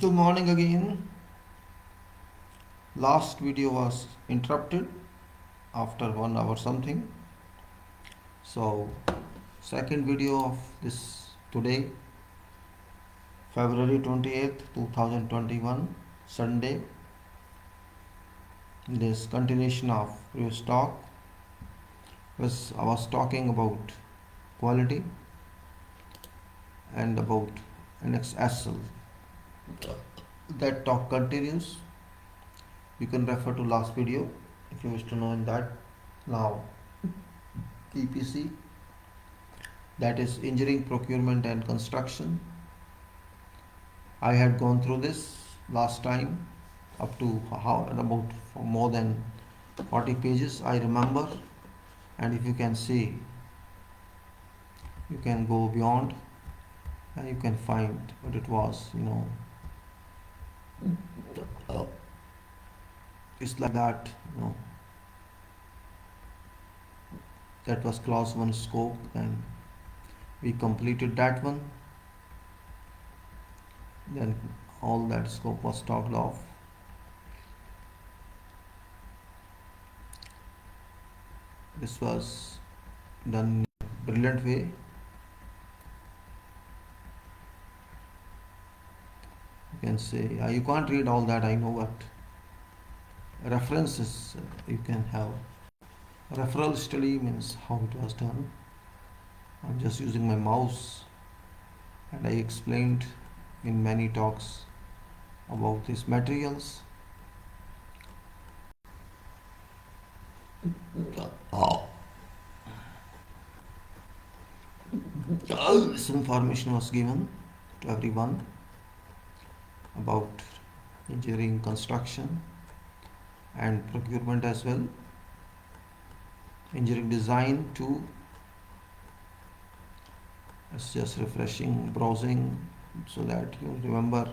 Good morning again. Last video was interrupted after 1 hour something. So second video of this today, February 28th, 2021, Sunday. This continuation of previous talk I was talking about quality and about AnnexSL. That talk continues. You can refer to last video if you wish to know in that. Now EPC, that is engineering, procurement and construction. I had gone through this last time up to about more than 40 pages I remember, and if you can see, you can go beyond and you can find what it was, it's like that, that was clause 1 scope, and we completed that one. Then all that scope was talked off. This was done in a brilliant way. You can say you can't read all that, I know, but references you can have. Referral study means how it was done. I'm just using my mouse, and I explained in many talks about these materials. This information was given to everyone about engineering, construction and procurement as well. Engineering design too. It's just refreshing, browsing, so that you remember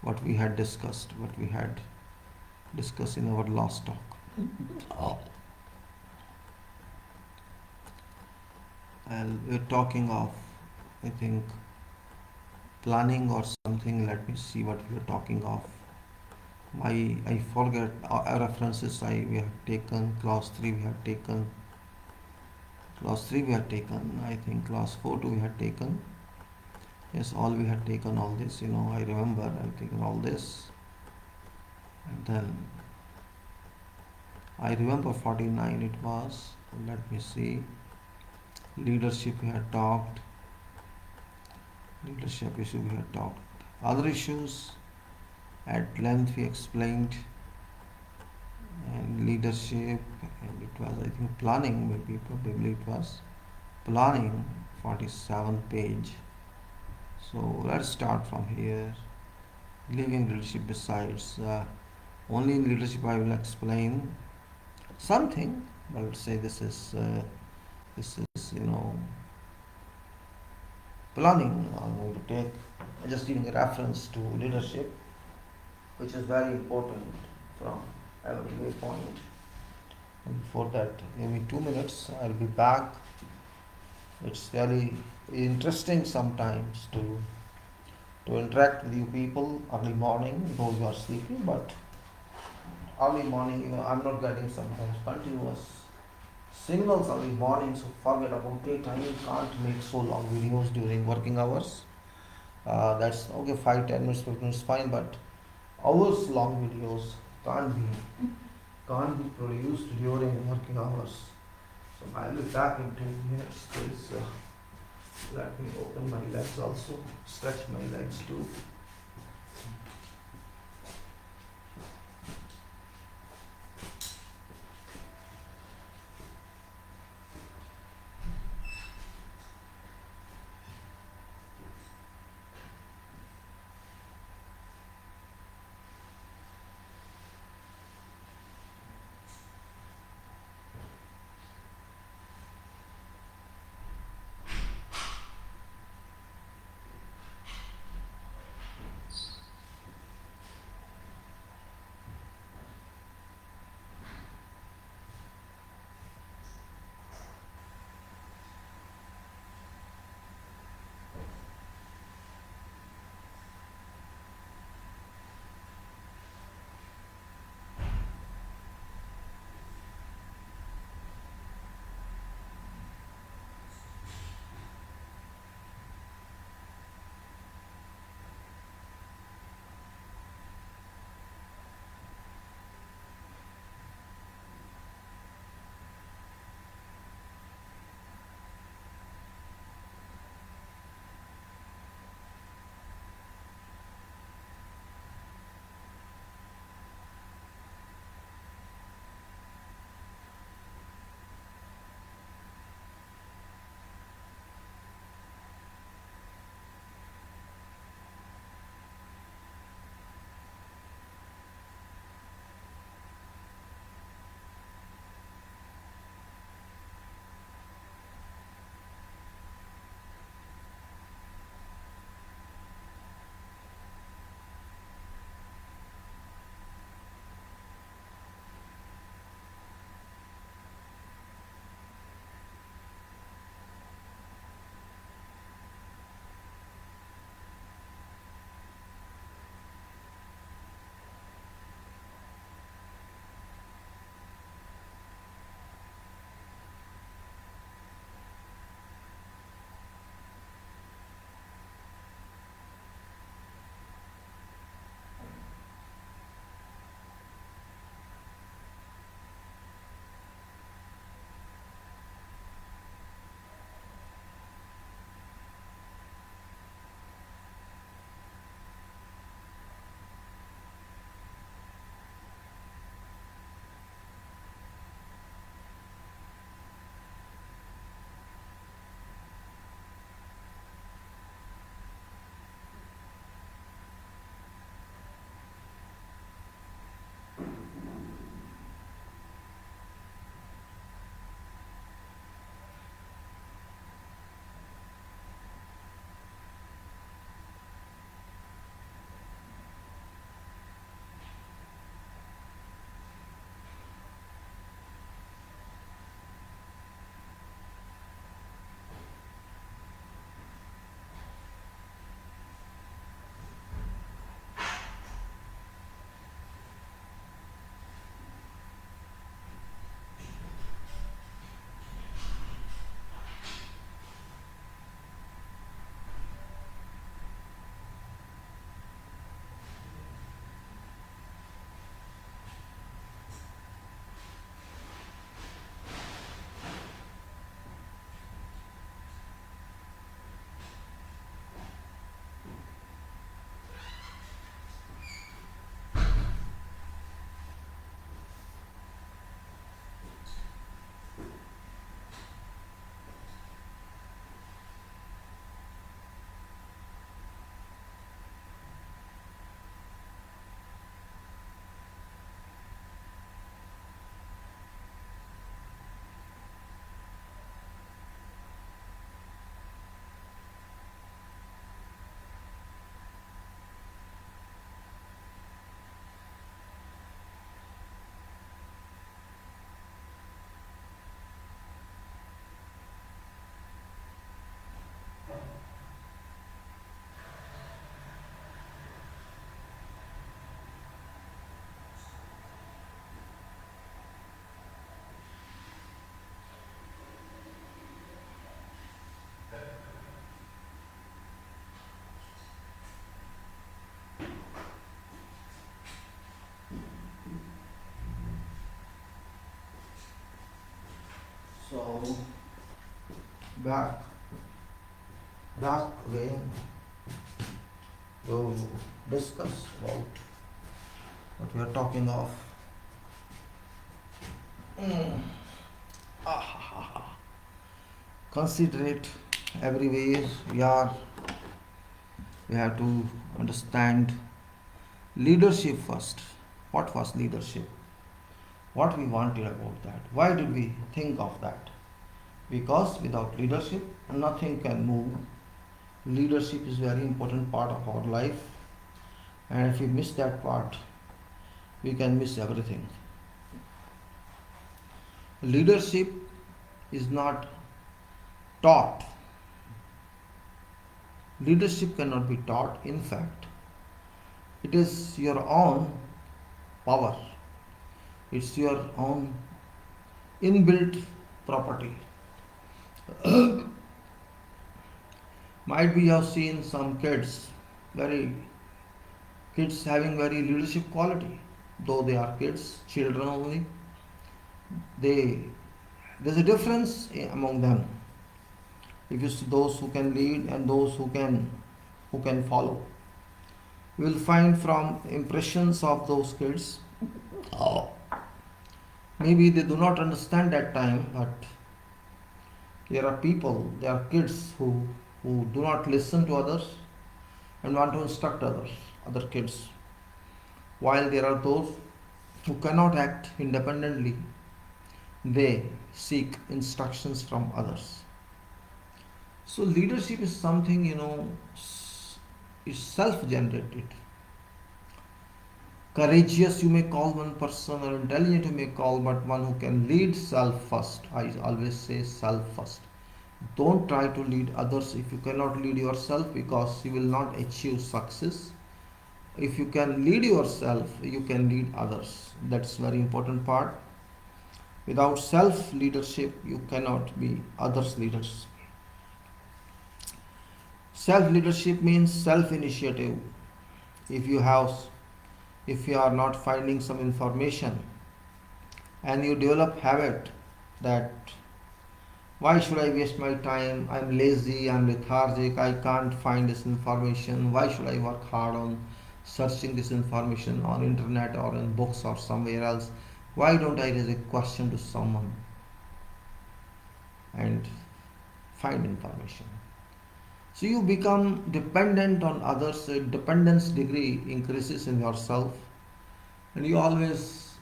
what we had discussed in our last talk. And we're talking of, I think, planning or something. Let me see what we are talking of. I forget our references. We have taken clause 3. We have taken clause 3. We have taken. I think clause 4 too we had taken. Yes, all we had taken all this. I remember I've taken all this, and then I remember 49 it was. Let me see. Leadership we had talked. Leadership issue we had talked. Other issues at length we explained, and leadership, and it was, I think, planning, maybe probably it was planning, 47 page. So let's start from here. Leaving leadership besides, only in leadership I will explain something. I would say this is planning. I'm going to take just giving a reference to leadership, which is very important from every waypoint. And before that, give me 2 minutes. I'll be back. It's very interesting sometimes to interact with you people early morning, those who are sleeping, but early morning, I'm not getting sometimes continuous signals early morning, so forget about daytime. You can't make so long videos during working hours. That's okay, 5-10 minutes, 15 minutes fine, but hours long videos can't be produced during working hours. So I'll be back in 2 minutes. Please let me open my legs also, stretch my legs too. So back again to discuss about what we are talking of. Considerate every way we have to understand leadership first. What was leadership? What we wanted about that? Why did we think of that? Because without leadership, nothing can move. Leadership is a very important part of our life, and if we miss that part, we can miss everything. Leadership is not taught. Leadership cannot be taught. In fact, it is your own power. It's your own inbuilt property. Might be you have seen some kids having very leadership quality, though they are kids, children only. There's a difference among them. If you see those who can lead and those who can follow, you will find from impressions of those kids. Maybe they do not understand that time, but there are kids who do not listen to others and want to instruct other kids. While there are those who cannot act independently, they seek instructions from others. So leadership is something, is self-generated. Courageous you may call one person, or intelligent you may call, but one who can lead self first. I always say self first. Don't try to lead others if you cannot lead yourself, because you will not achieve success. If you can lead yourself, you can lead others. That's very important part. Without self leadership, you cannot be others' leaders. Self leadership means self initiative. If you are not finding some information and you develop habit that why should I waste my time, I'm lazy, I'm lethargic, I can't find this information, why should I work hard on searching this information on internet or in books or somewhere else, why don't I raise a question to someone and find information. So you become dependent on others, dependence degree increases in yourself, and you always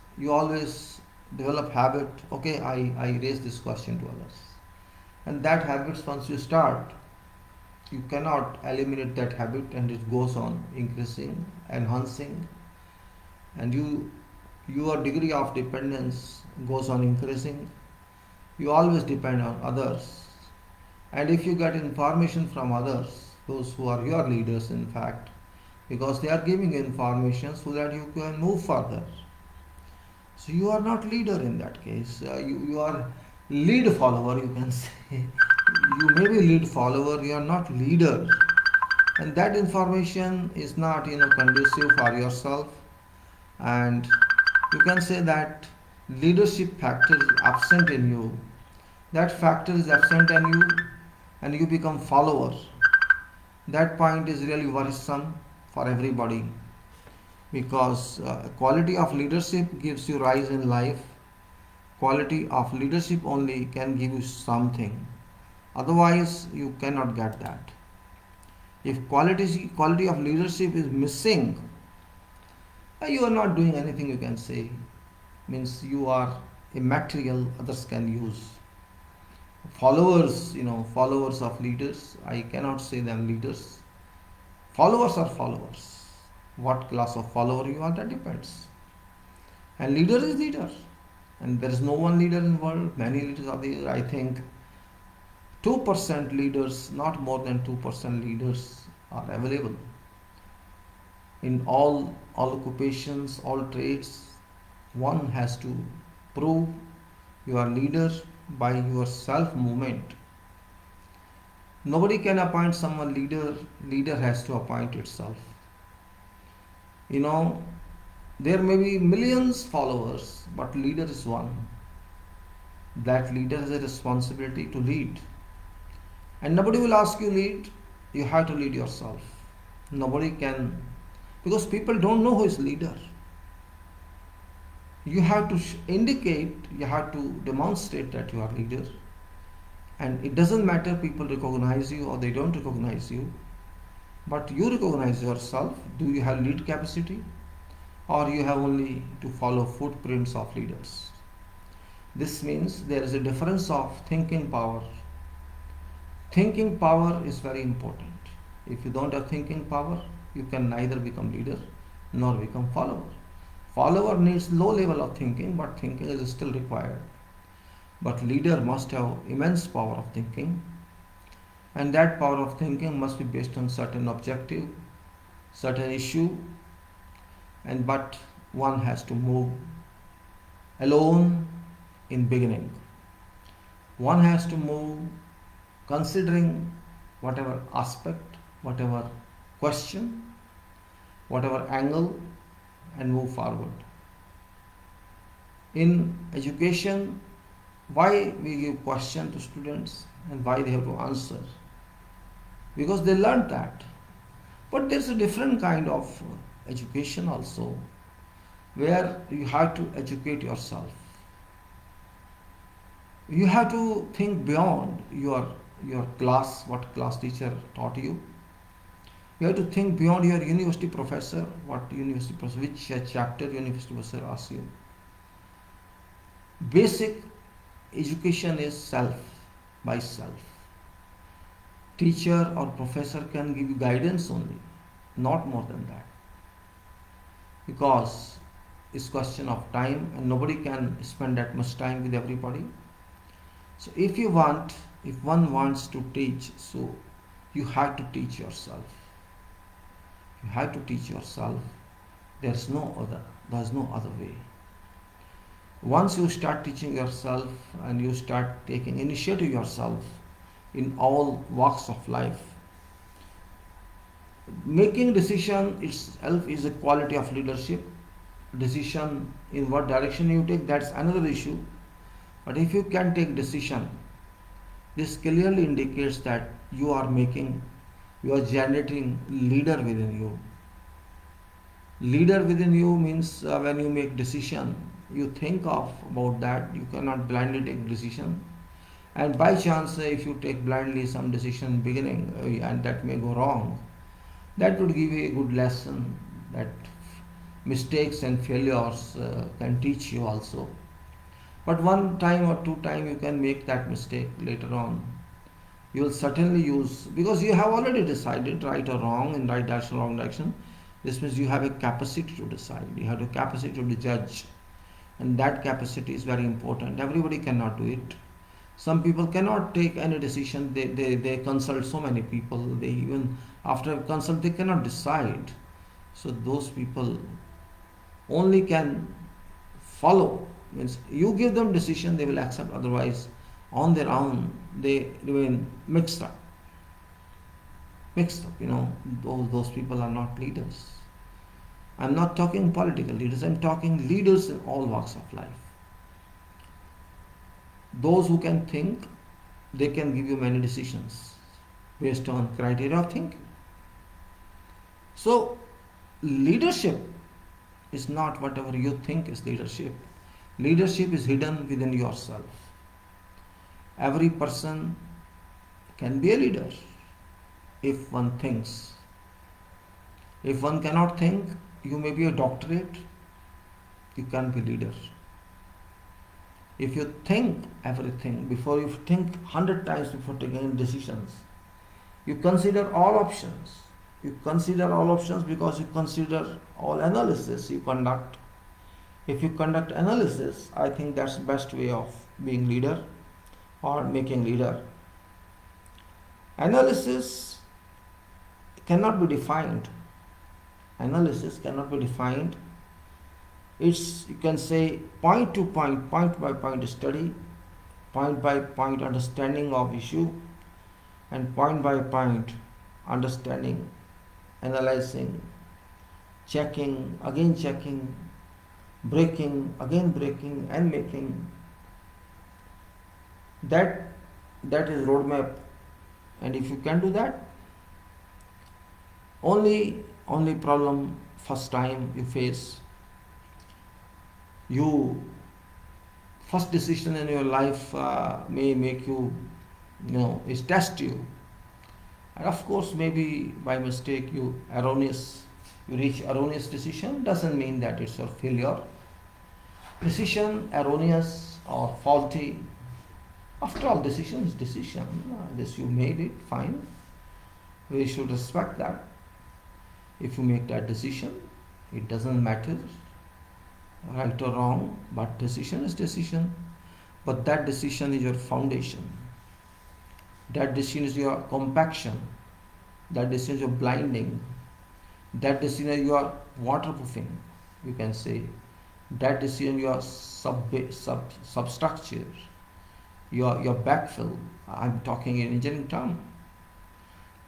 develop habit, okay, I raise this question to others. And that habit, once you start, you cannot eliminate that habit, and it goes on increasing, enhancing, and your degree of dependence goes on increasing. You always depend on others. And if you get information from others, those who are your leaders in fact, because they are giving information so that you can move further. So you are not leader in that case. You are lead follower, you can say. You may be lead follower, you are not leader. And that information is not conducive for yourself. And you can say that leadership factor is absent in you. That factor is absent in you, and you become follower. That point is really worrisome for everybody, because quality of leadership gives you rise in life. Quality of leadership only can give you something, otherwise you cannot get that. If quality of leadership is missing, you are not doing anything, you can say. Means you are a material others can use. Followers of leaders, I cannot say them leaders. Followers are followers. What class of follower you are, that depends. And leader is leader. And there is no one leader in the world. Many leaders are there. I think 2% leaders, not more than 2% leaders are available. In all occupations, all trades, one has to prove you are leader by your self movement. Nobody can appoint someone leader has to appoint itself. There may be millions followers, but leader is one. That leader has a responsibility to lead. And nobody will ask you lead. You have to lead yourself. Nobody can, because people don't know who is leader. You have to indicate, you have to demonstrate that you are leader. And it doesn't matter people recognize you or they don't recognize you, but you recognize yourself. Do you have lead capacity, or you have only to follow footprints of leaders? This means there is a difference of thinking power. Thinking power is very important. If you don't have thinking power, you can neither become leader nor become follower. Follower needs low level of thinking, but thinking is still required. But leader must have immense power of thinking, and that power of thinking must be based on certain objective, certain issue, and but one has to move alone in beginning. One has to move considering whatever aspect, whatever question, whatever angle, and move forward. In education, why we give question to students and why they have to answer? Because they learned that. But there's a different kind of education also, where you have to educate yourself. You have to think beyond your class, what class teacher taught you. You have to think beyond your university professor, which chapter university professor asks you. Basic education is self, by self. Teacher or professor can give you guidance only, not more than that. Because it's question of time and nobody can spend that much time with everybody. So if one wants to teach, so you have to teach yourself. You have to teach yourself. There's no other way. Once you start teaching yourself and you start taking initiative yourself in all walks of life, making decision itself is a quality of leadership. Decision in what direction you take, that's another issue. But if you can take decision, this clearly indicates that you are generating leader within you. Leader within you means when you make decision, you think about that. You cannot blindly take decision. And by chance, if you take blindly some decision in beginning and that may go wrong, that would give you a good lesson that mistakes and failures can teach you also. But one time or two time you can make that mistake later on. You will certainly use, because you have already decided right or wrong, in right direction or wrong direction. This means you have a capacity to decide. You have the capacity to judge. And that capacity is very important. Everybody cannot do it. Some people cannot take any decision. They consult so many people. They even after consult they cannot decide. So those people only can follow. Means you give them decision, they will accept. Otherwise, on their own, they remain mixed up. Those people are not leaders. I'm not talking political leaders. I'm talking leaders in all walks of life. Those who can think, they can give you many decisions based on criteria of thinking. So, leadership is not whatever you think is leadership. Leadership is hidden within yourself. Every person can be a leader if one thinks. If one cannot think, you may be a doctorate, you can't be leader. If you think everything, before you think 100 times before taking decisions, you consider all options. You consider all options because you consider all analysis you conduct. If you conduct analysis, I think that's the best way of being leader or making leader. Analysis cannot be defined. Analysis cannot be defined. It's, you can say, point to point, point by point study, point by point understanding of issue, and point by point understanding, analyzing, checking, again breaking, again breaking, and making. That is roadmap, and if you can do that, only problem first time you face, you first decision in your life may make you, is test you, and of course maybe by mistake you reach erroneous decision, doesn't mean that it's a failure. Decision erroneous or faulty, after all, decision is decision. This you made it, fine. We should respect that. If you make that decision, it doesn't matter right or wrong, but decision is decision. But that decision is your foundation. That decision is your compaction. That decision is your blinding. That decision is your waterproofing, you can say. That decision your substructure, your backfill. I'm talking in engineering term.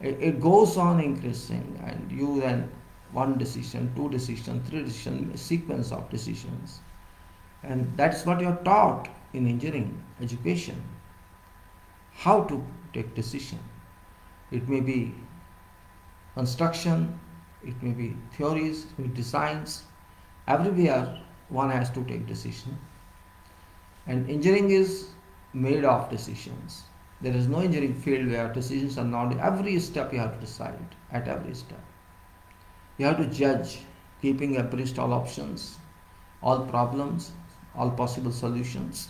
It goes on increasing, and you then one decision, two decision, three decision, sequence of decisions, and that's what you're taught in engineering education. How to take decision. It may be construction, it may be theories, it may be designs. Everywhere one has to take decision, and engineering is made of decisions. There is no engineering field where decisions are not. Every step you have to decide. At every step you have to judge, keeping abreast all options, all problems, all possible solutions.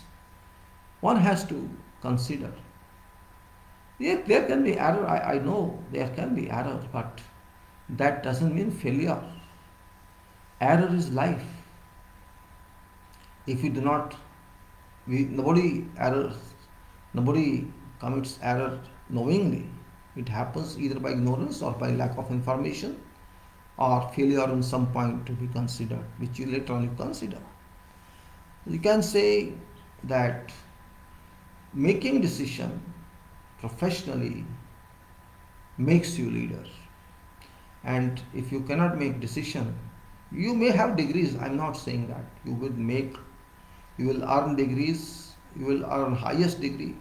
One has to consider. There can be error. I know there can be error, but that doesn't mean failure. Error is life. If you do not, nobody commits error knowingly. It happens either by ignorance or by lack of information, or failure in some point to be considered, which you later on consider. You can say that making decision professionally makes you leader. And if you cannot make decision, you may have degrees. I'm not saying that. You will earn degrees, you will earn highest degree.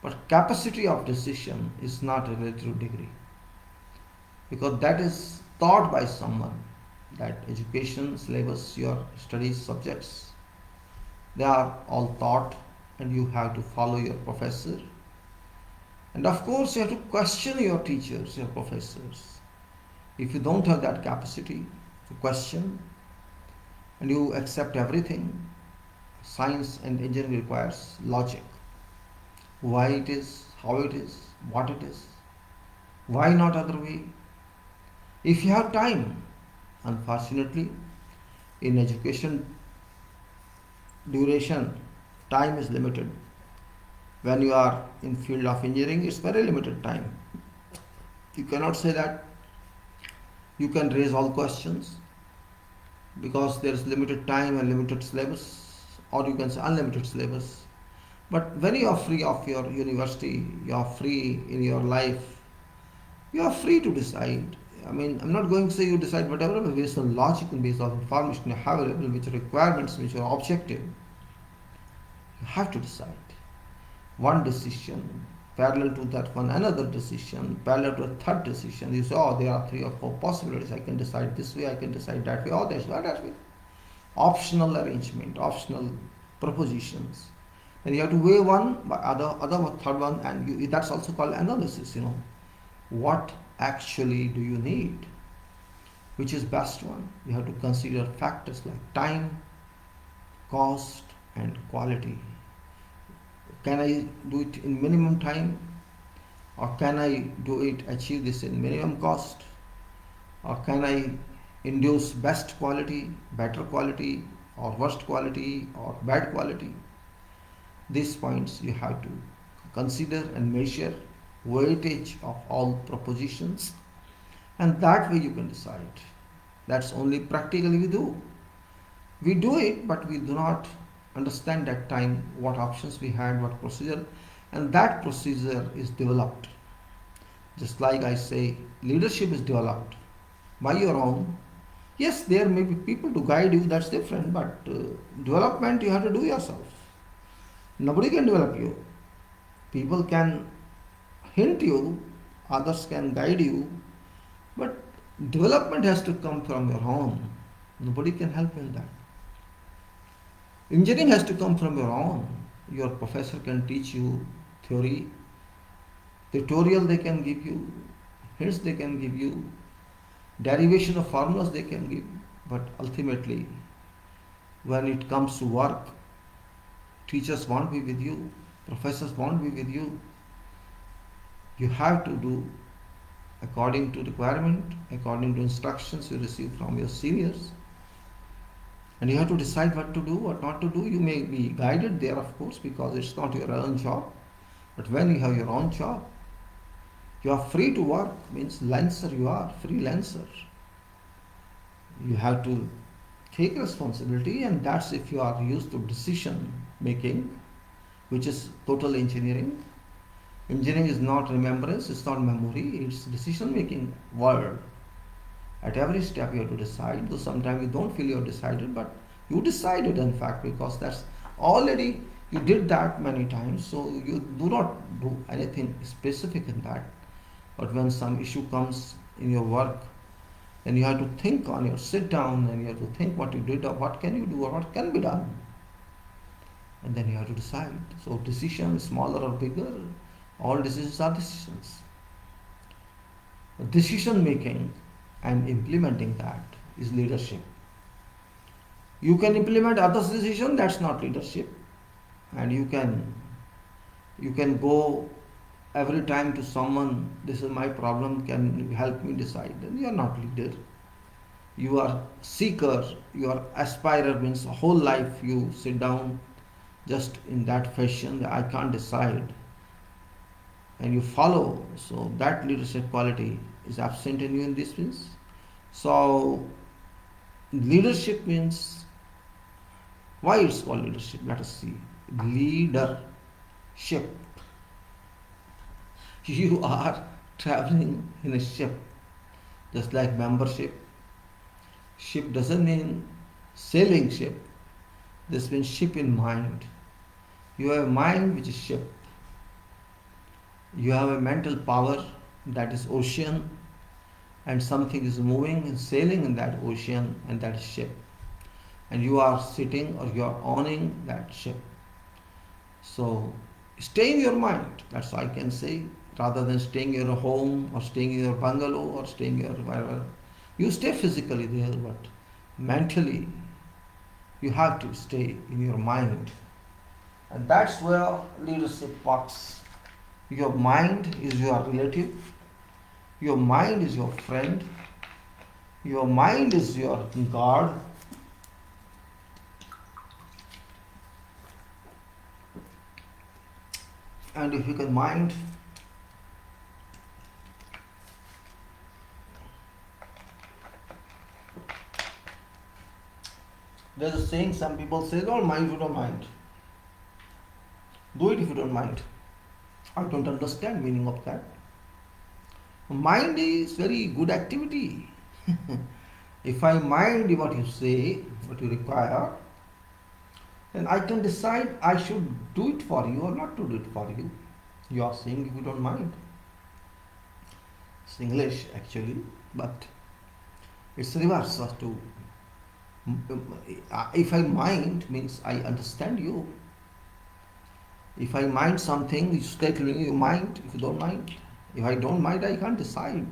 But capacity of decision is not related to degree, because that is taught by someone. That education, syllabus, your studies, subjects, they are all taught, and you have to follow your professor. And of course you have to question your teachers, your professors. If you don't have that capacity to question and you accept everything, science and engineering requires logic. Why it is, how it is, what it is, why not other way? If you have time, unfortunately, in education duration, time is limited. When you are in field of engineering, it's very limited time. You cannot say that you can raise all questions, because there is limited time and limited syllabus, or you can say unlimited syllabus. But when you are free of your university, you are free in your life, you are free to decide. I'm not going to say you decide whatever, but based on logic and based on information you have available, which are requirements, which are objective. You have to decide. One decision, parallel to that one, another decision, parallel to a third decision. You say, oh, there are 3 or 4 possibilities. I can decide this way, I can decide that way, or that way. Optional arrangement, optional propositions. And you have to weigh one, other third one, and that's also called analysis. What actually do you need? Which is best one? You have to consider factors like time, cost, and quality. Can I do it in minimum time, or can I achieve this in minimum cost, or can I induce best quality, better quality, or worst quality, or bad quality? These points you have to consider and measure weightage of all propositions, and that way you can decide. That's only practically we do. We do it, but we do not understand that time what options we had, what procedure, and that procedure is developed. Just like I say, leadership is developed by your own. Yes, there may be people to guide you, that's different, but development you have to do yourself. Nobody can develop you. People can hint you, others can guide you, but development has to come from your own. Nobody can help you in that. Engineering has to come from your own. Your professor can teach you theory, tutorial they can give you, hints they can give you, derivation of formulas they can give, but ultimately, when it comes to work, teachers won't be with you, professors won't be with you. You have to do according to requirement, according to instructions you receive from your seniors, and you have to decide what to do, what not to do. You may be guided there, of course, because it's not your own job, but when you have your own job, you are free to work, means lancer, you are freelancer. You have to take responsibility, and that's if you are used to decision making, which is total engineering. Engineering is not remembrance, it's not memory, it's decision making world. At every step you have to decide, though sometimes you don't feel you have decided, but you decided in fact, because that's already you did that many times, so you do not do anything specific in that. But when some issue comes in your work, then you have to think on your sit down, and you have to think what you did or what can you do or what can be done. And then you have to decide. So decision, smaller or bigger, all decisions are decisions. Decision making and implementing that is leadership. You can implement others' decision, that's not leadership. And you can go every time to someone, this is my problem, can you help me decide? Then you are not leader. You are seeker, you are aspirer, means whole life you sit down just in that fashion, I can't decide, and you follow. So that leadership quality is absent in you in this means. So leadership means, why it's called leadership? Let us see. Leadership. You are traveling in a ship, just like membership. Ship doesn't mean sailing ship. This means ship in mind. You have a mind which is ship. You have a mental power that is ocean, and something is moving and sailing in that ocean, and that is ship. And you are sitting or you are owning that ship. So stay in your mind, that's all I can say, rather than staying in your home or staying in your bungalow or staying your wherever. You stay physically there, but mentally you have to stay in your mind. And that's where leadership works. Your mind is your relative, your mind is your friend, your mind is your God. And if you can mind, there's a saying, some people say, don't mind if you don't mind. Do it if you don't mind. I don't understand meaning of that. Mind is very good activity. If I mind what you say, what you require, then I can decide I should do it for you or not to do it for you. You are saying if you don't mind. It's English actually, but it's reverse to if I mind means I understand you. If I mind something, you straight me, you mind. If you don't mind, if I don't mind, I can't decide.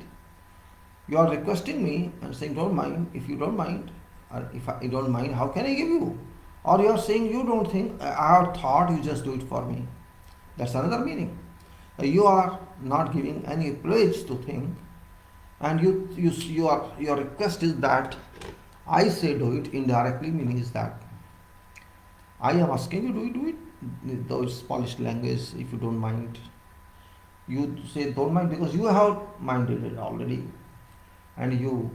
You are requesting me and saying don't mind. If you don't mind, or if I don't mind, how can I give you? Or you are saying you don't think, I have thought, you just do it for me. That's another meaning. You are not giving any pledge to think, and your request is that I say do it indirectly, meaning is that I am asking you do it. Though it's polished language, if you don't mind, you say don't mind because you have minded it already, and you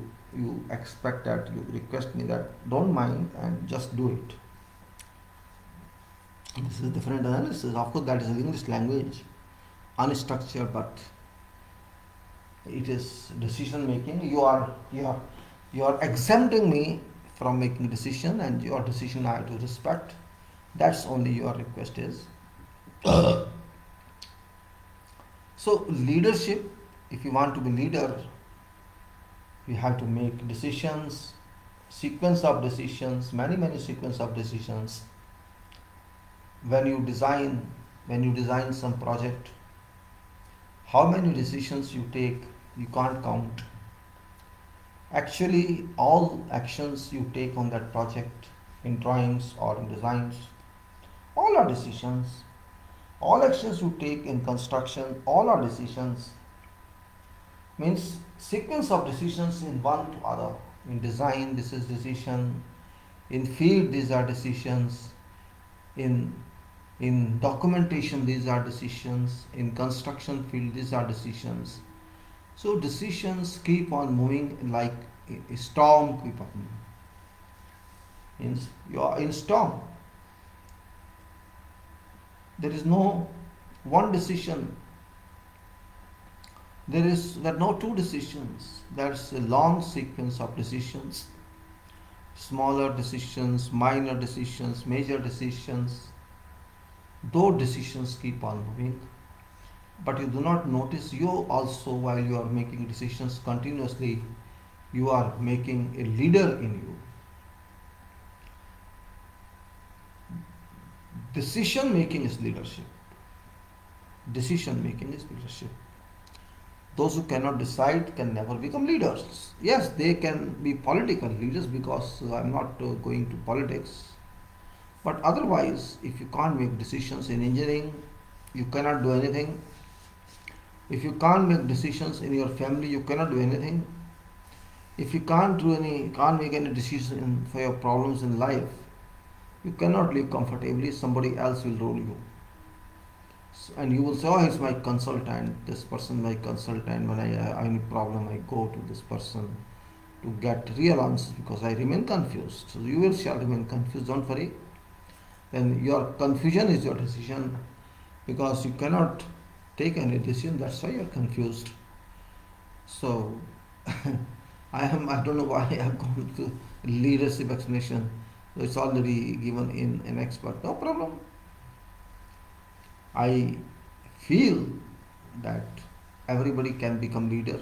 expect that, you request me that don't mind and just do it. This is a different analysis. Of course, that is English language, unstructured, but it is decision making. You are exempting me from making decision, and your decision I have to respect. That's only your request is. So leadership, if you want to be leader, you have to make decisions, sequence of decisions, many sequence of decisions. When you design some project, how many decisions you take, you can't count. Actually, all actions you take on that project, in drawings or in designs, all are decisions. All actions you take in construction, all are decisions. Means sequence of decisions in one to other. In design, this is decision. In field, these are decisions. In documentation, these are decisions. In construction field, these are decisions. So decisions keep on moving like a storm keep on moving. Means you are in storm. There is no one decision. There are no two decisions. There's a long sequence of decisions. Smaller decisions, minor decisions, major decisions. Those decisions keep on moving. But you do not notice, you also, while you are making decisions continuously, you are making a leader in you. Decision making is leadership. Decision making is leadership. Those who cannot decide can never become leaders. Yes, they can be political leaders, because I'm not going to politics. But otherwise, if you can't make decisions in engineering, you cannot do anything. If you can't make decisions in your family, you cannot do anything. If you can't make any decision for your problems in life, you cannot live comfortably. Somebody else will rule you. And you will say, oh, he's my consultant, this person my consultant. When I have any problem, I go to this person to get real answers, because I remain confused. So you shall remain confused, don't worry. Then your confusion is your decision, because you cannot take any decision, that's why you are confused. So I don't know why I have gone to leadership explanation. So it's already given in an expert, no problem. I feel that everybody can become leader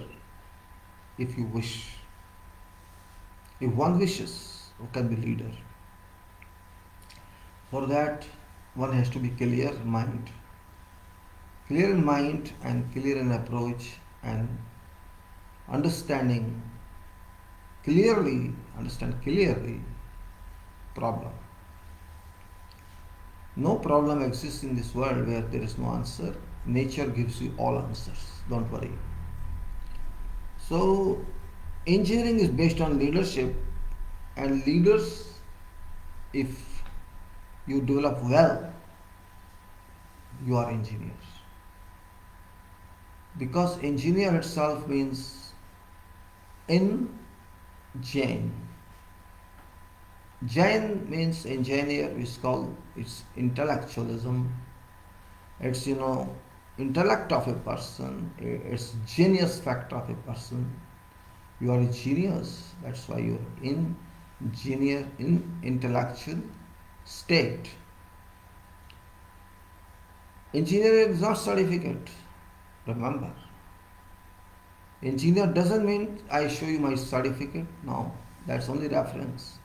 if you wish. If one wishes, one can be leader. For that, one has to be clear in mind. Clear in mind and clear in approach, and understand clearly problem. No problem exists in this world where there is no answer. Nature gives you all answers. Don't worry. So, engineering is based on leadership, and leaders, if you develop well, you are engineers. Because engineer itself means in Jain. Jain means engineer, it's intellectualism. It's intellect of a person, it's genius factor of a person. You are a genius, that's why you are engineer in intellectual state. Engineering is not certificate, remember. Engineer doesn't mean I show you my certificate, no, that's only reference.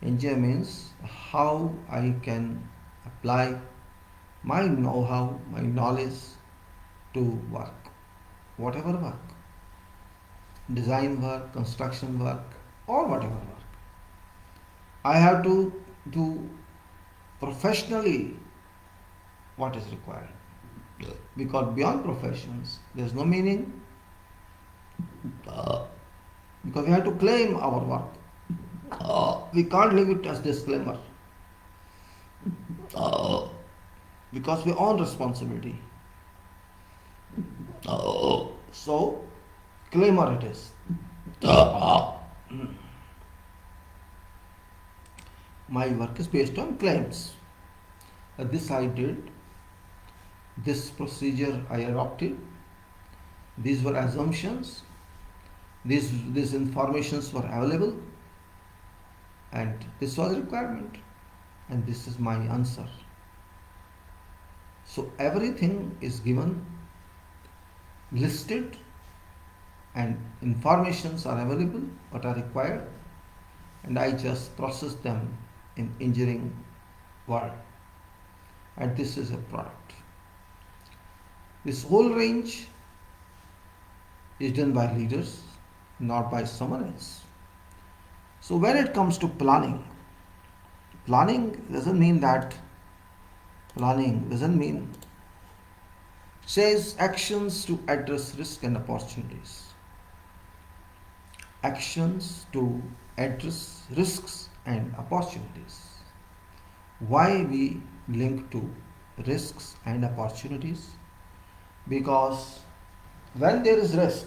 Engineer means how I can apply my know-how, my knowledge to work, whatever work, design work, construction work, or whatever work. I have to do professionally what is required. Because beyond professions, there is no meaning. Because we have to claim our work. We can't leave it as disclaimer. Because we own responsibility. So, claimer it is. My work is based on claims. This I did, this procedure I adopted, these were assumptions, these informations were available, and this was a requirement, and this is my answer. So everything is given listed and informations are available what are required, and I just process them in engineering world, and this is a product. This whole range is done by leaders, not by someone else. So when it comes to planning doesn't mean says actions to address risk and opportunities. Actions to address risks and opportunities. Why we link to risks and opportunities? Because when there is risk,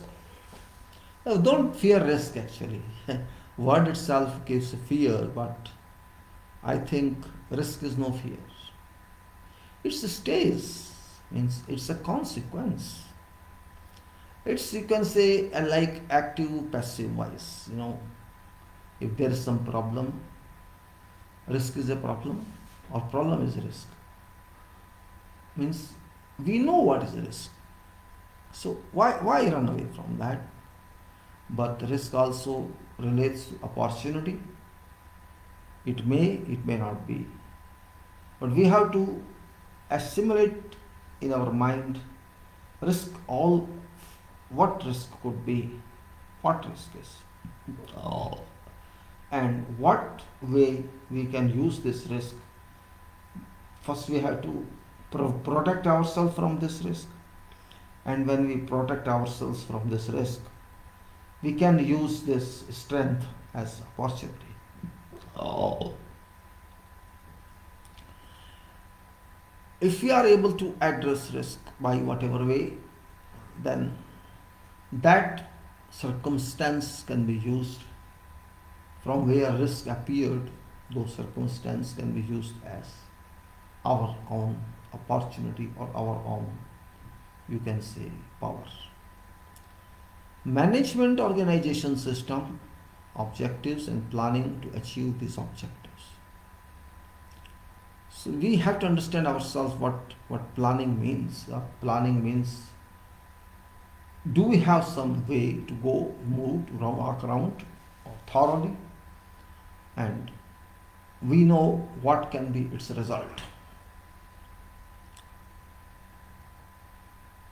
now don't fear risk actually. Word itself gives fear, but I think risk is no fear. It's a stage, means it's a consequence. It's, you can say, like active passive voice. If there is some problem, risk is a problem, or problem is a risk. Means we know what is the risk. So why run away from that? But risk also relates to opportunity. It may not be. But we have to assimilate in our mind risk, what risk could be, what risk is, and what way we can use this risk. First we have to protect ourselves from this risk, and when we protect ourselves from this risk, we can use this strength as opportunity. If we are able to address risk by whatever way, then that circumstance can be used from where risk appeared. Those circumstances can be used as our own opportunity or our own, you can say, power. Management organization system, objectives and planning to achieve these objectives. So we have to understand ourselves what planning means. Planning means, do we have some way to go, move, to walk around thoroughly, and we know what can be its result.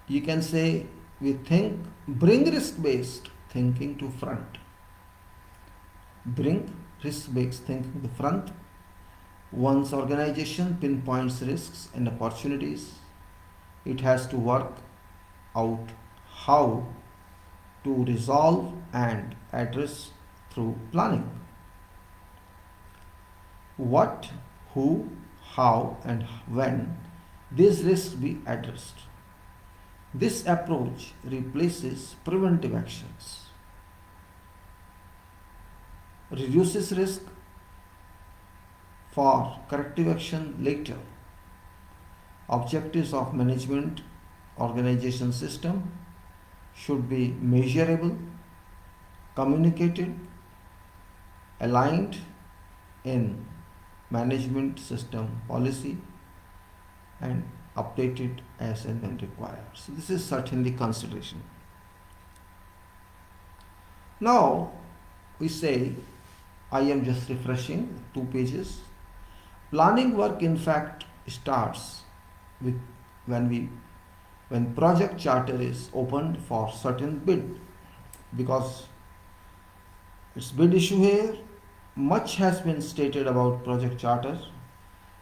You can say we think, bring risk-based thinking to front. Bring risk-based thinking to front. Once organization pinpoints risks and opportunities, it has to work out how to resolve and address through planning. What, who, how and when these risks be addressed. This approach replaces preventive actions, reduces risk for corrective action later. Objectives of management organization system should be measurable, communicated, aligned in management system policy, and updated as and when required. So this is certainly consideration. Now we say, I am just refreshing 2 pages. Planning work in fact starts with when project charter is opened for certain bid, because it's bid issue here. Much has been stated about project charter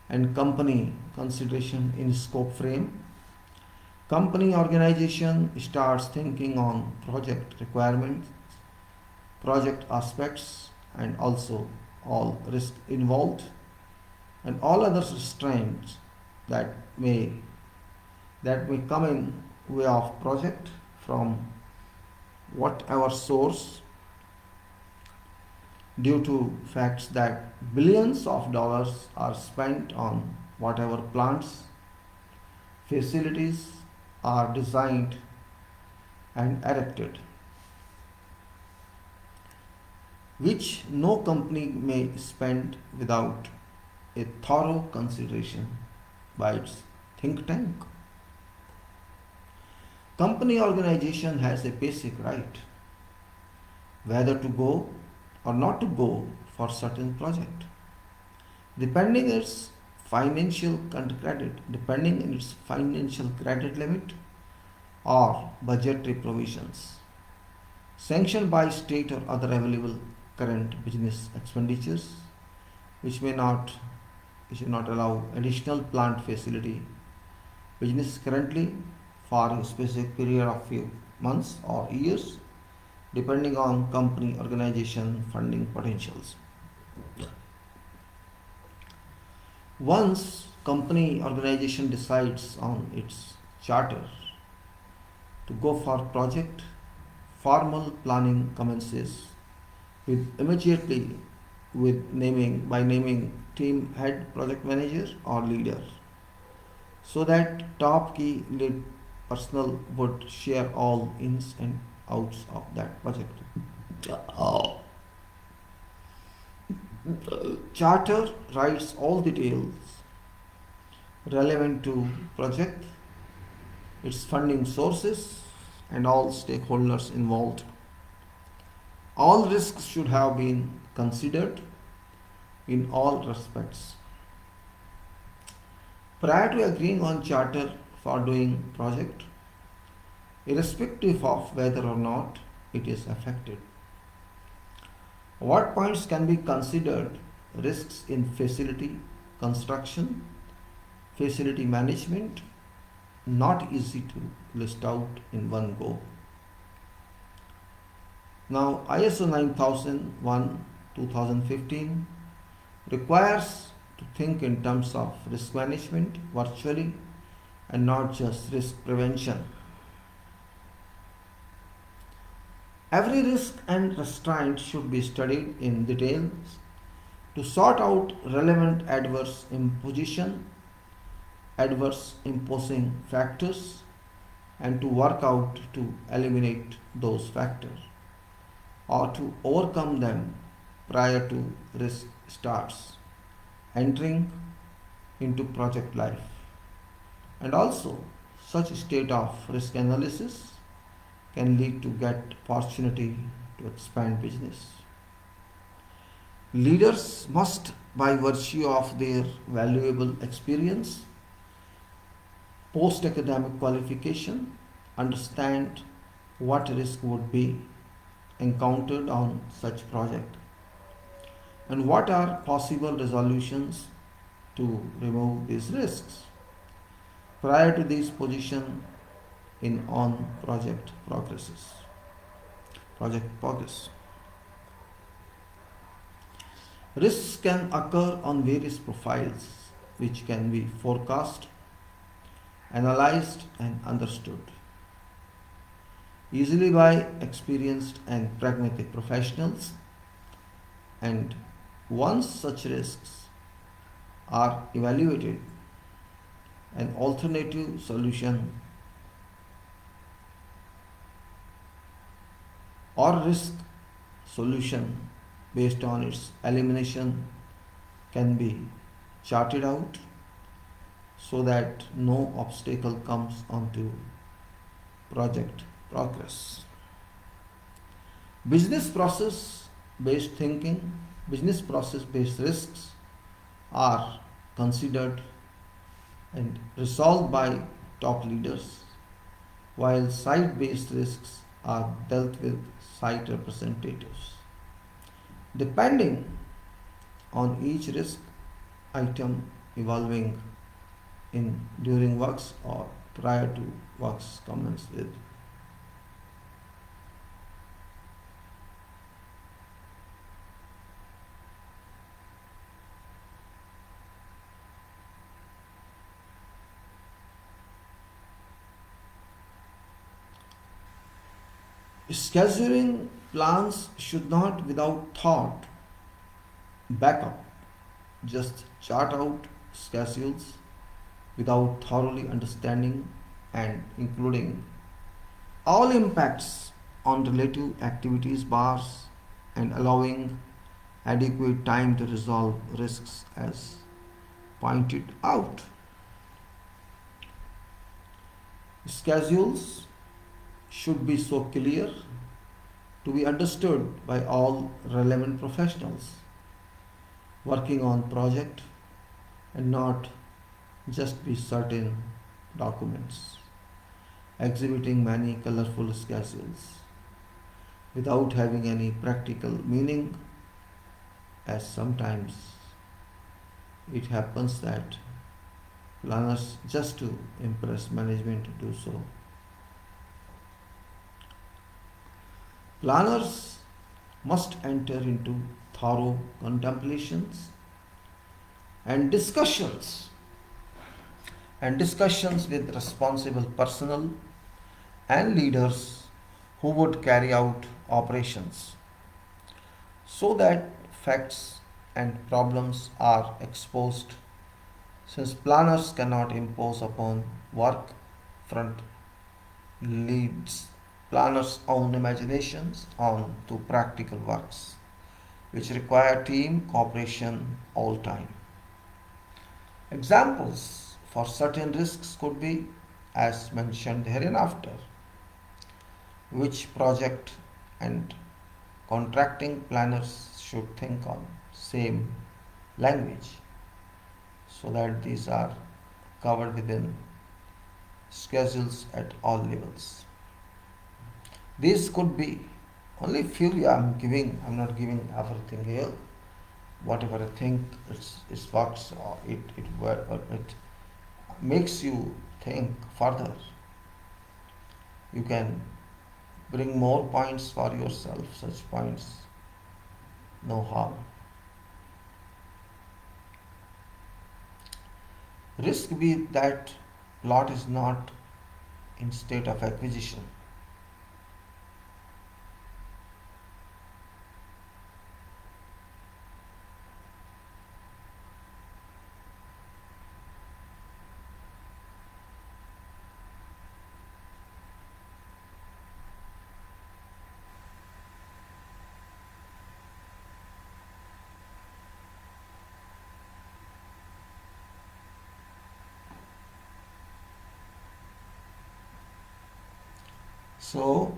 and company consideration in scope frame. Company organization starts thinking on project requirements, project aspects, and also all risk involved and all other restraints that may come in way of project from whatever source, due to facts that billions of dollars are spent on whatever plants, facilities are designed and erected, which no company may spend without a thorough consideration by its think tank. Company organization has a basic right whether to go or not to go for certain project, depending its depending on its financial credit limit or budgetary provisions, sanctioned by state or other available current business expenditures, which may not which should not allow additional plant facility business currently for a specific period of few months or years, depending on company organization funding potentials. Once company organization decides on its charter to go for project, formal planning commences with immediately with naming team head, project manager or leader, so that top key lead personnel would share all ins and outs of that project. Charter writes all details relevant to project, its funding sources, and all stakeholders involved. All risks should have been considered in all respects. Prior to agreeing on charter for doing project, irrespective of whether or not it is affected, what points can be considered risks in facility construction, facility management, not easy to list out in one go. Now, ISO 9001-2015 requires to think in terms of risk management virtually and not just risk prevention. Every risk and restraint should be studied in detail to sort out relevant adverse imposing factors, and to work out to eliminate those factors or to overcome them prior to risk starts entering into project life. And also, such state of risk analysis can lead to get opportunity to expand business. Leaders must, by virtue of their valuable experience, post-academic qualification, understand what risk would be encountered on such project and what are possible resolutions to remove these risks prior to this position in on project progress. Risks can occur on various profiles which can be forecast, analyzed and understood easily by experienced and pragmatic professionals, and once such risks are evaluated, an alternative solution or risk solution based on its elimination can be charted out so that no obstacle comes onto project progress. Business process based risks are considered and resolved by top leaders, while site based risks are dealt with site representatives. Depending on each risk item evolving in during works or prior to works commence with. Scheduling plans should not without thought back up, just chart out schedules without thoroughly understanding and including all impacts on relative activities bars and allowing adequate time to resolve risks as pointed out. Schedules should be so clear to be understood by all relevant professionals working on project and not just be certain documents exhibiting many colorful schedules without having any practical meaning, as sometimes it happens that planners just to impress management do so. Planners must enter into thorough contemplations and discussions with responsible personnel and leaders who would carry out operations so that facts and problems are exposed, since planners cannot impose upon work front leads planners' own imaginations on to practical works which require team cooperation all time. Examples for certain risks could be as mentioned hereinafter, which project and contracting planners should think on same language so that these are covered within schedules at all levels. These could be only few I'm not giving everything here. Whatever I think it works or it makes you think further. You can bring more points for yourself, such points, no harm. Risk be that plot is not in state of acquisition. So,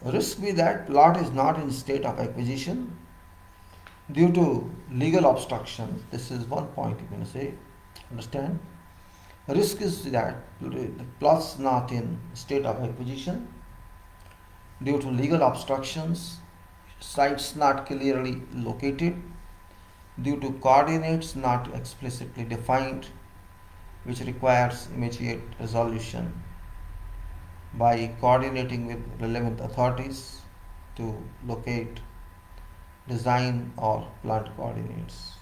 risk be that plot is not in state of acquisition due to legal obstruction. This is one point you can say. Understand? Risk is that the plot is not in state of acquisition due to legal obstructions, sites not clearly located, due to coordinates not explicitly defined, which requires immediate resolution by coordinating with relevant authorities to locate design or plant coordinates.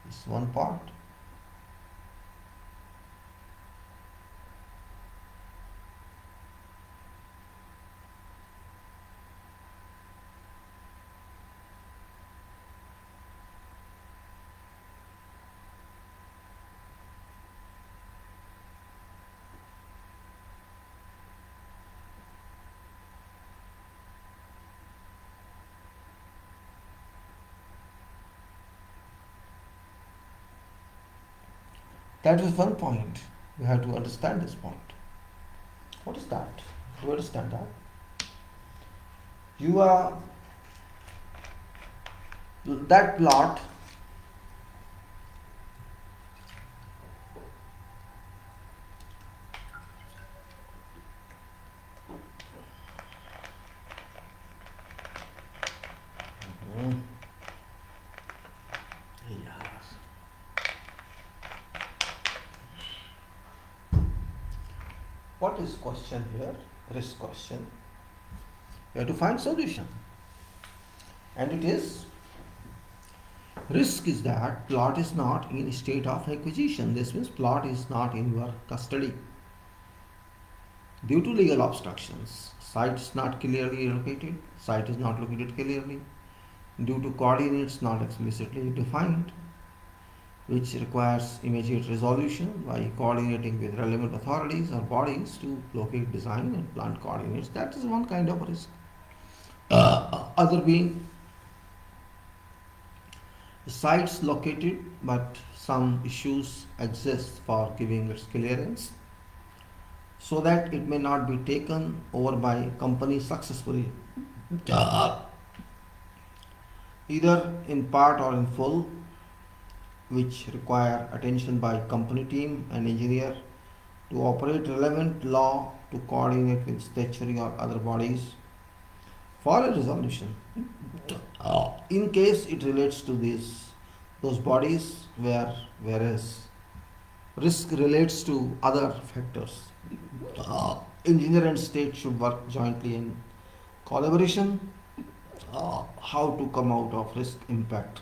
This is one part. That is one point. You have to understand this point. What is that? Do you understand that? You are that plot what is question here? Risk question. You have to find solution. And it is risk is that plot is not in state of acquisition. This means plot is not in your custody due to legal obstructions. Site is not clearly located. Site is not located clearly due to coordinates not explicitly defined, which requires immediate resolution by coordinating with relevant authorities or bodies to locate design and plant coordinates. That is one kind of risk. Other being sites located but some issues exist for giving its clearance so that it may not be taken over by company successfully, either in part or in full, which require attention by company team and engineer to operate relevant law to coordinate with statutory or other bodies for a resolution. In case it relates to those bodies whereas risk relates to other factors. Engineer and state should work jointly in collaboration how to come out of risk impact.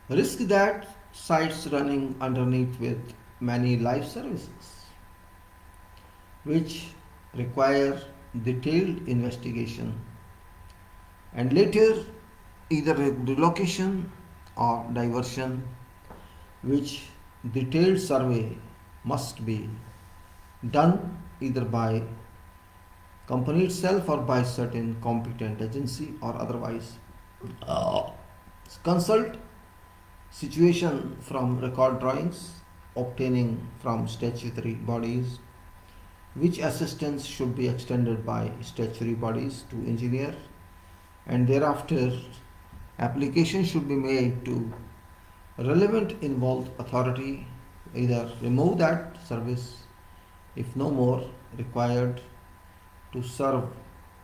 Risk that sites running underneath with many live services, which require detailed investigation and later either relocation or diversion, which detailed survey must be done either by company itself or by certain competent agency or otherwise. Consult situation from record drawings, obtaining from statutory bodies, which assistance should be extended by statutory bodies to engineer, and thereafter application should be made to relevant involved authority, either remove that service if no more required to serve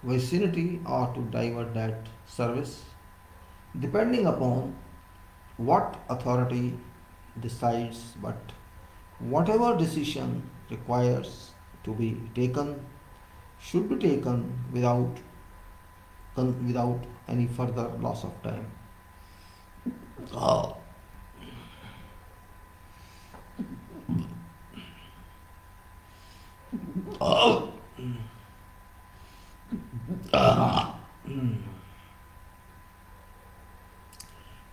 vicinity or to divert that service, depending upon what authority decides. But whatever decision requires to be taken should be taken without any further loss of time.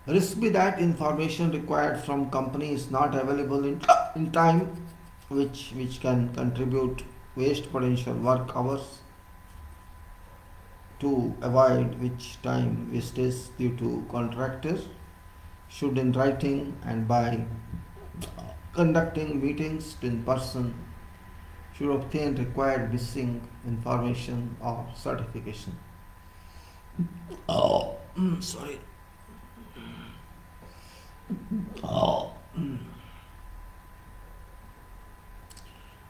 Risk be that information required from company is not available in time, which can contribute waste potential work hours, to avoid which time wastage due to contractor should in writing and by conducting meetings in person should obtain required missing information or certification. Sorry.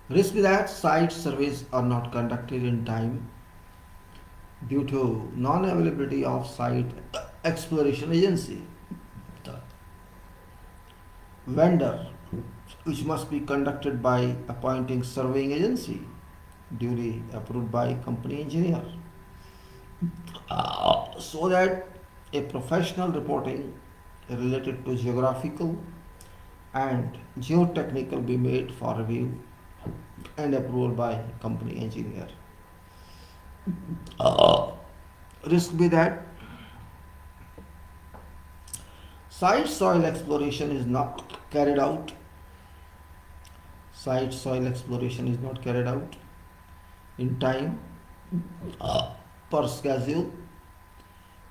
Risk that site surveys are not conducted in time due to non-availability of site exploration agency. Vendor, which must be conducted by appointing surveying agency duly approved by company engineer, so that a professional reporting related to geographical and geotechnical be made for review and approval by company engineer. Risk be that site soil exploration is not carried out. Site soil exploration is not carried out in time per schedule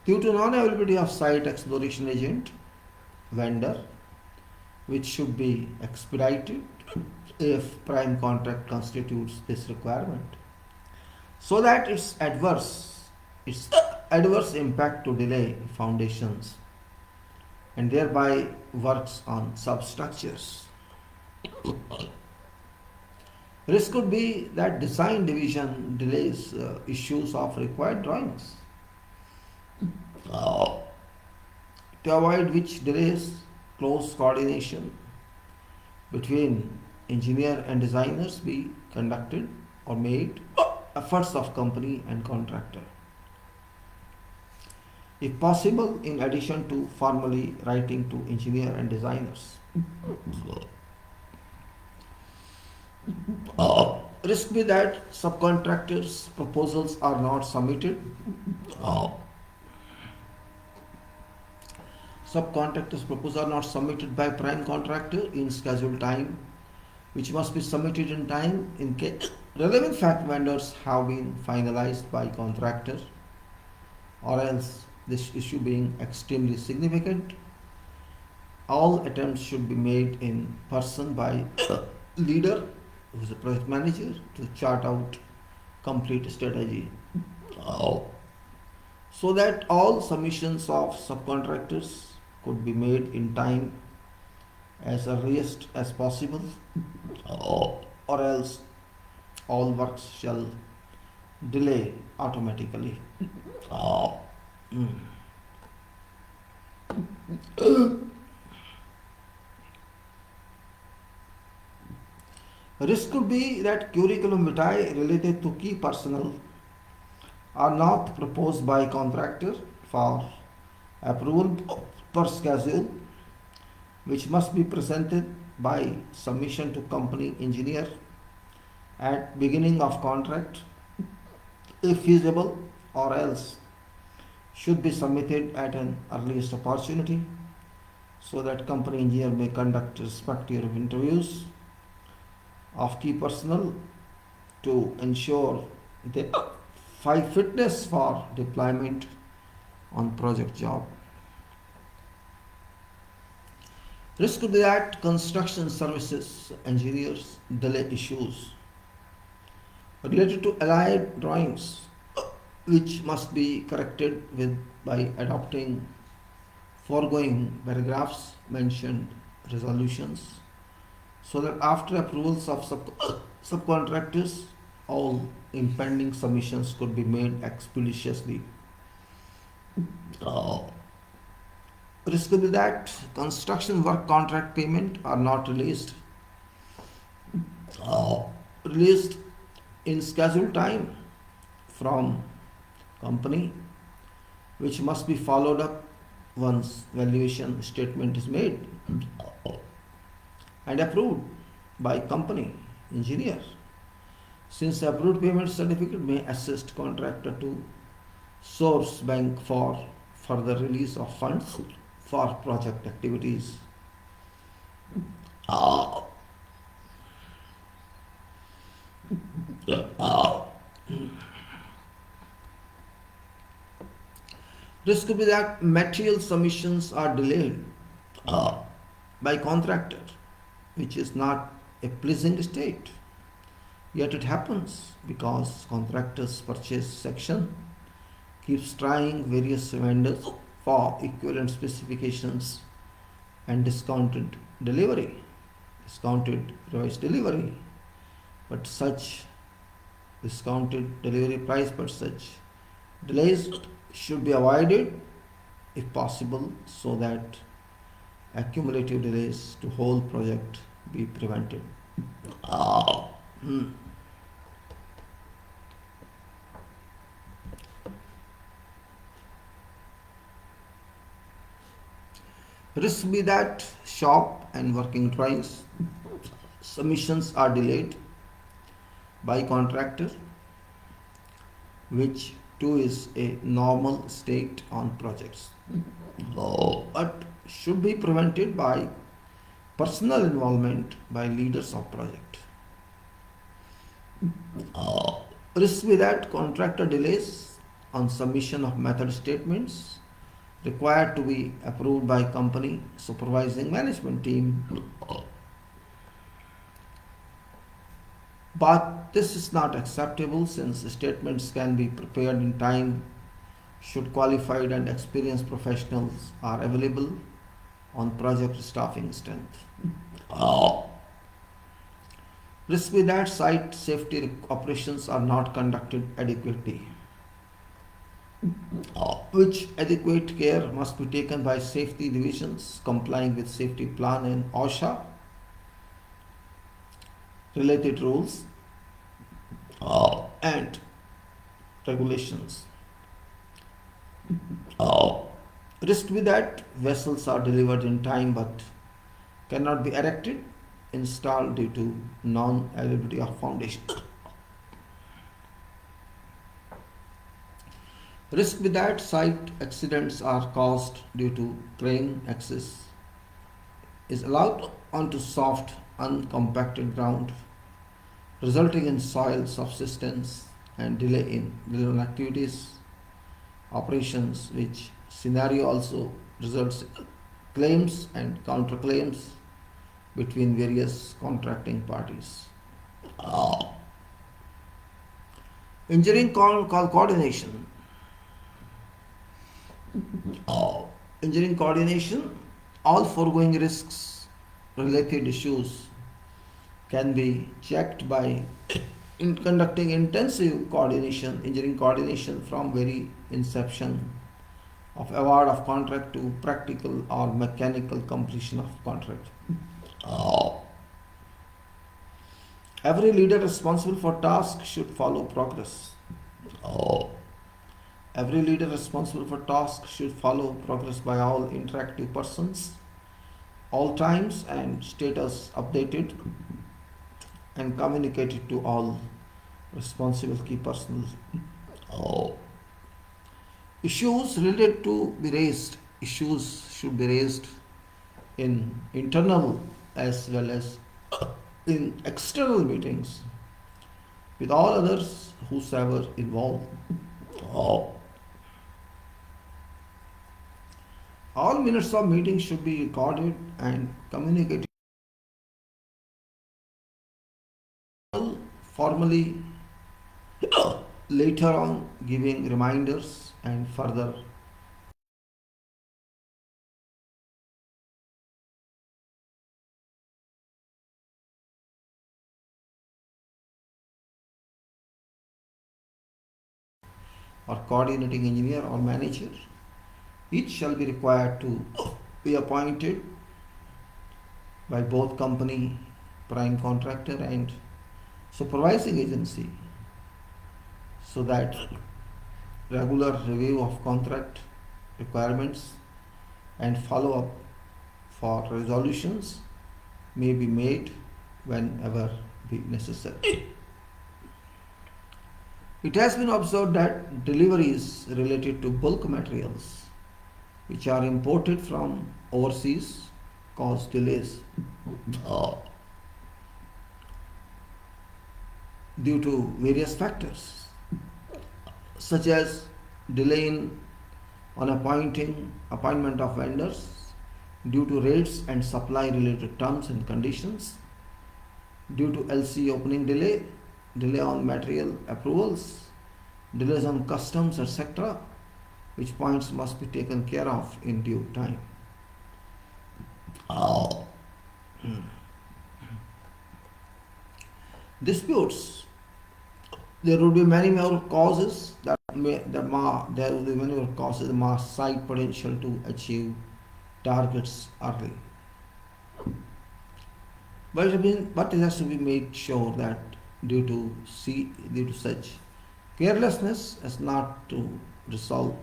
due to non-availability of site exploration agent, vendor, which should be expedited if prime contract constitutes this requirement, so that its adverse impact to delay foundations and thereby works on substructures. Risk could be that design division delays issues of required drawings, to avoid which delays close coordination between engineer and designers be conducted or made efforts of company and contractor. If possible, in addition to formally writing to engineer and designers. Risk be that subcontractors' proposals are not submitted. Subcontractors' proposals are not submitted by prime contractor in scheduled time, which must be submitted in time in case relevant fact vendors have been finalized by contractor, or else this issue being extremely significant, All attempts should be made in person by leader, who is a project manager, to chart out complete strategy. So that all submissions of subcontractors could be made in time as earliest as possible, or else all works shall delay automatically. Risk could be that curriculum vitae related to key personnel are not proposed by contractor for approval per schedule, which must be presented by submission to company engineer at beginning of contract if feasible, or else should be submitted at an earliest opportunity so that company engineer may conduct respective interviews of key personnel to ensure their fitness for deployment on project job. Risk could be that construction services engineers delay issues related to allied drawings, which must be corrected with by adopting foregoing paragraphs mentioned resolutions, so that after approvals of subcontractors, all impending submissions could be made expeditiously. Risk could be that construction work contract payment are not released in scheduled time from company, which must be followed up once valuation statement is made and approved by company engineer, since approved payment certificate may assist contractor to source bank for further release of funds for project activities. Risk could be that material submissions are delayed by contractor, which is not a pleasing state. Yet it happens because contractors purchase section keeps trying various vendors for equivalent specifications and discounted revised delivery. But such discounted delivery price, but such delays should be avoided if possible, so that accumulative delays to whole project be prevented. Risk be that shop and working drawings submissions are delayed by contractor, which too is a normal state on projects, but should be prevented by personal involvement by leaders of project. Risk be that contractor delays on submission of method statements required to be approved by company supervising management team. But this is not acceptable, since statements can be prepared in time should qualified and experienced professionals are available on project staffing strength. Risk be that site safety operations are not conducted adequately, which adequate care must be taken by safety divisions complying with safety plan and OSHA related rules and regulations. Risk be that vessels are delivered in time but cannot be erected, installed due to non-availability of foundation. Risk be that site accidents are caused due to crane access is allowed onto soft, uncompacted ground, resulting in soil subsidence and delay in delivery activities, operations, which scenario also results claims and counterclaims between various contracting parties. Engineering coordination. Engineering coordination, all foregoing risks related issues can be checked by in conducting intensive coordination, engineering coordination from very inception of award of contract to practical or mechanical completion of contract. Every leader responsible for task should follow progress. Every leader responsible for task should follow progress by all interactive persons, all times and status updated and communicated to all responsible key personnel. Issues related to be raised. Issues should be raised in internal as well as in external meetings with all others whosoever involved. All minutes of meetings should be recorded and communicated formally later on, giving reminders and further or coordinating engineer or manager. Each shall be required to be appointed by both company, prime contractor and supervising agency, so that regular review of contract requirements and follow up for resolutions may be made whenever be necessary. It has been observed that deliveries related to bulk materials which are imported from overseas cause delays due to various factors, such as delay on appointment of vendors due to rates and supply related terms and conditions, due to LC opening delay on material approvals, delays on customs, etc., which points must be taken care of in due time. Disputes. There will be many more causes there will be many more causes that may cite potential to achieve targets early. But it has to be made sure that due to such carelessness as not to resolve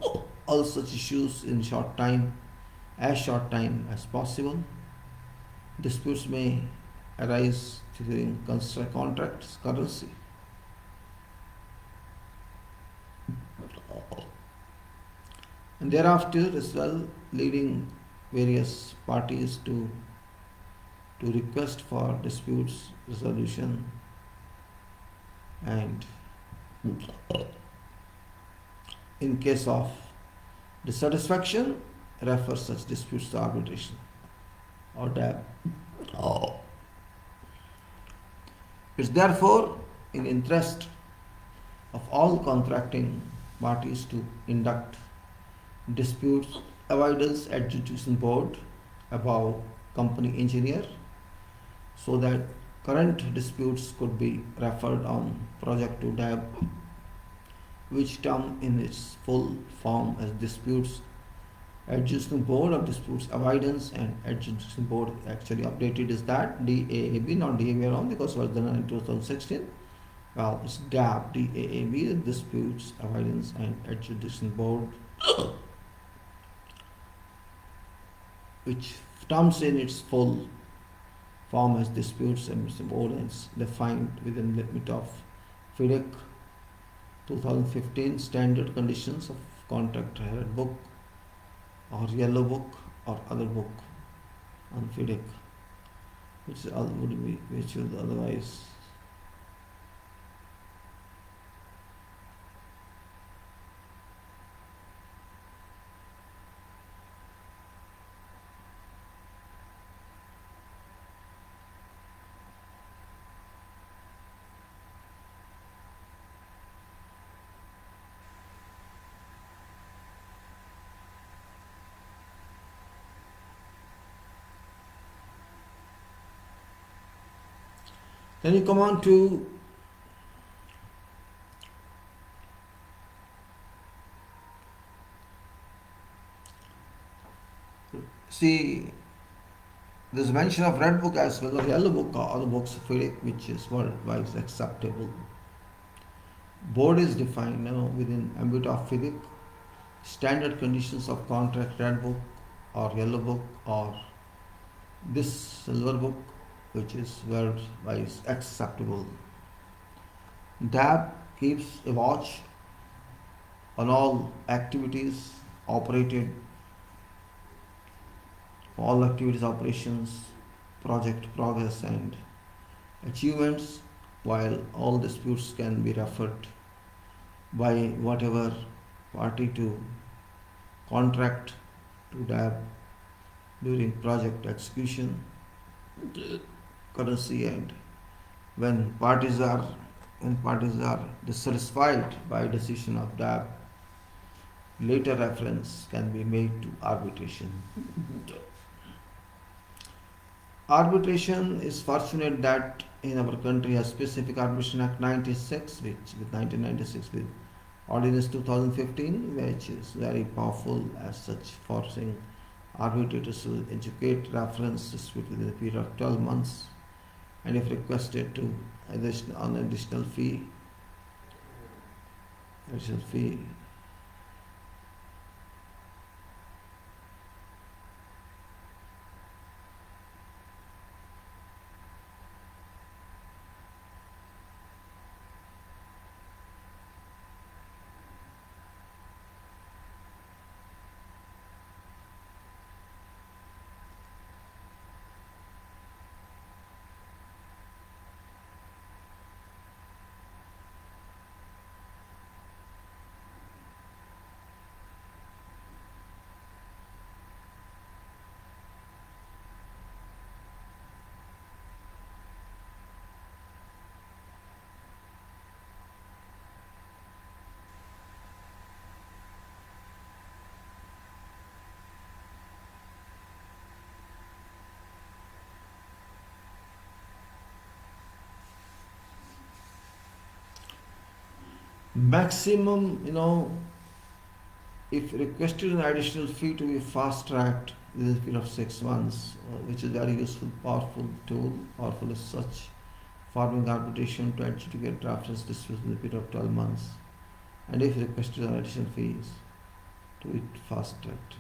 all such issues in short time as possible. Disputes may arise during contracts currency. And thereafter as well, leading various parties to request for disputes resolution and in case of dissatisfaction, refer such disputes to arbitration or DAB. It's therefore in interest of all contracting parties to induct disputes avoidance adjudication board above company engineer, so that current disputes could be referred on project to DAB, which term in its full form as disputes adjudication board or disputes avoidance and adjudication board. Actually updated is that DAAB, not DAB wrong, because it was done in 2016. Well, it's DAB, DAAB, disputes avoidance and adjudication board, which terms in its full form as disputes and board is defined within the limit of FIDIC 2015 standard conditions of contract red book or yellow book or other book on FIDIC, which will otherwise Then you come on to see there's mention of red book as well as yellow book or other books of FIDIC which is worldwide acceptable. Board is defined within ambit of FIDIC. Standard conditions of contract red book or yellow book or this silver book which is worldwide acceptable. DAB keeps a watch on all activities operated, all activities, operations, project progress and achievements, while all disputes can be referred by whatever party to contract to DAB during project execution, currency, and when parties are dissatisfied by decision of DAB, later reference can be made to arbitration. Arbitration is fortunate that in our country has specific Arbitration Act 96 with 1996 with Ordinance 2015 which is very powerful as such, forcing arbitrators to educate reference dispute within a period of 12 months and if requested to additional fee. Maximum, if requested an additional fee to be fast tracked within a period of 6 months, which is very useful, powerful tool, powerful as such, forming arbitration to adjudicate reference disputes within a period of 12 months, and if requested an additional fees to it fast tracked.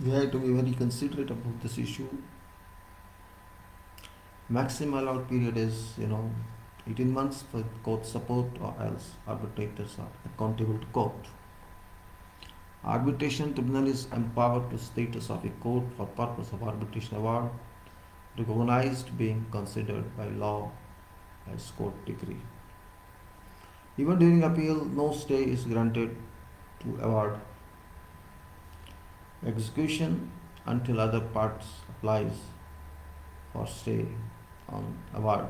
We have to be very considerate about this issue. Maximum allowed period is, 18 months for court support, or else arbitrators are accountable to court. Arbitration tribunal is empowered to status of a court for purpose of arbitration award, recognized being considered by law as court decree. Even during appeal, no stay is granted to award execution until other parts applies for stay on award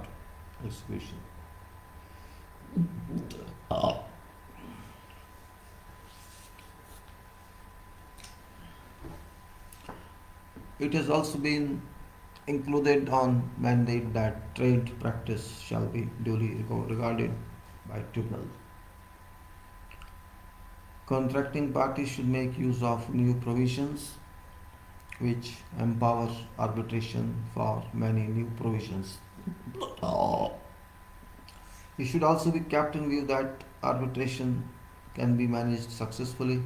execution. It has also been included on mandate that trade practice shall be duly regarded by tribunal. Contracting parties should make use of new provisions which empower arbitration for many new provisions. It should also be kept in view that arbitration can be managed successfully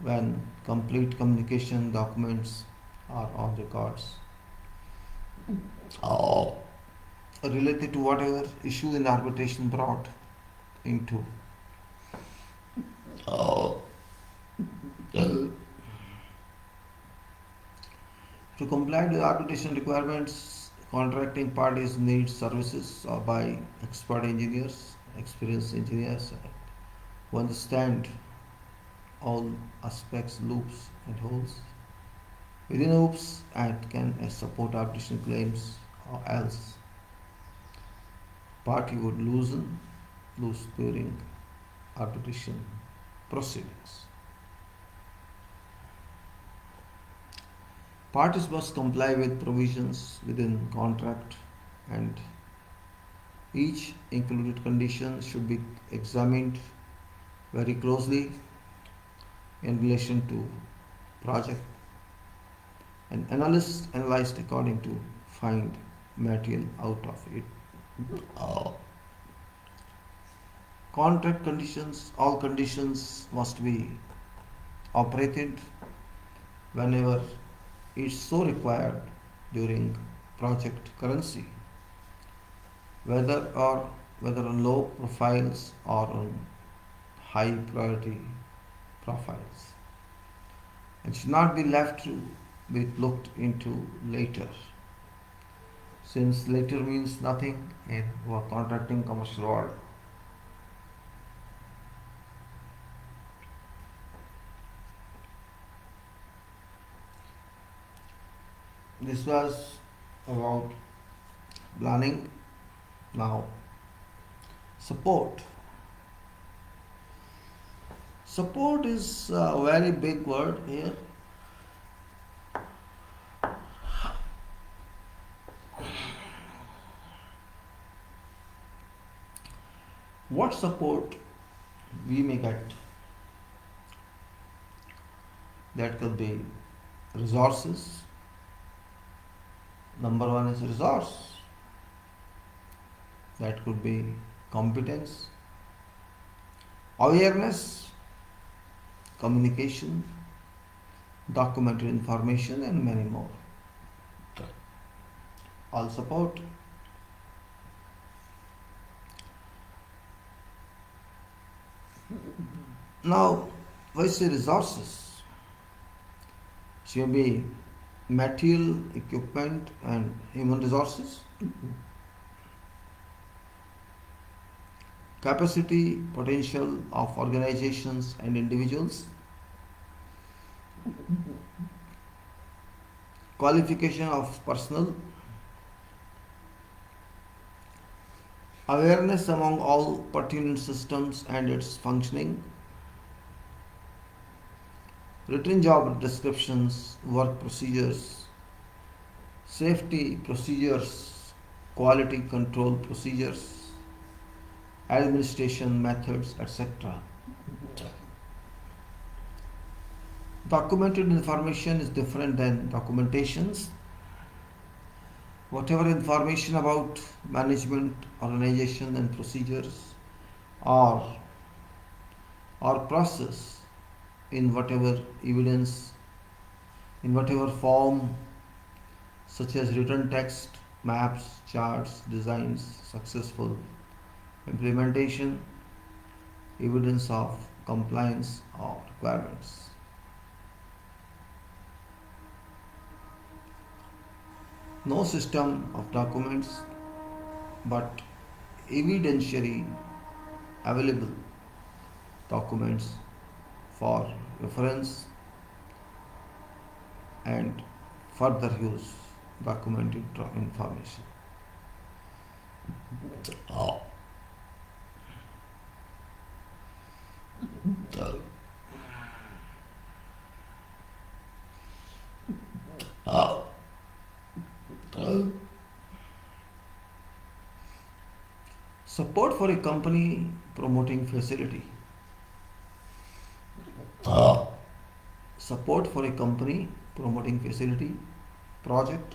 when complete communication documents are on records related to whatever issue in arbitration brought into. To comply with arbitration requirements, contracting parties need services by expert engineers, experienced engineers who understand all aspects, loops, and holes within hoops and can support arbitration claims, or else party would lose during arbitration proceedings. Parties must comply with provisions within contract, and each included condition should be examined very closely in relation to project and analyzed according to find material out of it. Contract conditions, all conditions must be operated whenever it's so required during project currency, whether on low profiles or on high priority profiles, and should not be left to be looked into later, since later means nothing in our contracting commercial world. This was about planning. Now, support. Support is a very big word here. What support we may get? That could be resources. Number one is resource. That could be competence, awareness, communication, documented information, and many more. All support. Now, why say resources? Should be material, equipment, and human resources. Capacity, potential of organizations and individuals. Qualification of personnel. Awareness among all pertinent systems and its functioning. Written job descriptions, work procedures, safety procedures, quality control procedures, administration methods, etc. Documented information is different than documentations. Whatever information about management, organization, and procedures or process in whatever evidence in whatever form, such as written text, maps, charts, designs, successful implementation, evidence of compliance of requirements. No system of documents but evidentiary available documents for reference and further use documented information. Support for a company promoting facility. Support for a company promoting facility project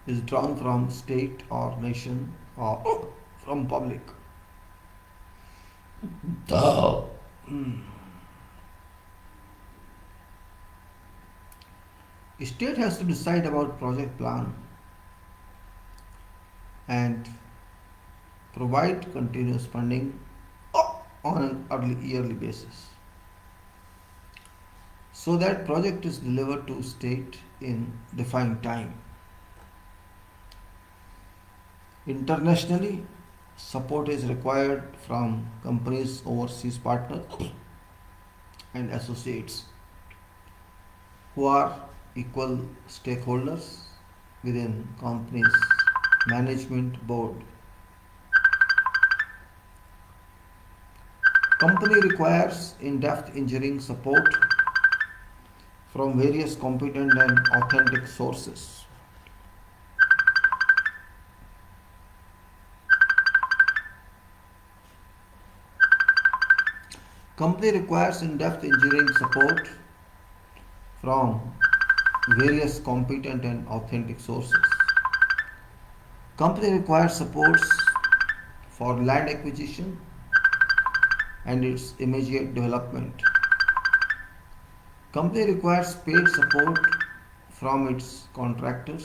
is drawn from state or nation or from public. State has to decide about project plan and provide continuous funding on an early yearly basis so that project is delivered to state in defined time. Internationally, support is required from companies' overseas partners and associates who are equal stakeholders within company's management board. Company requires in-depth engineering support from various competent and authentic sources. Company requires in-depth engineering support from various competent and authentic sources. Company requires supports for land acquisition and its immediate development. Company requires paid support from its contractors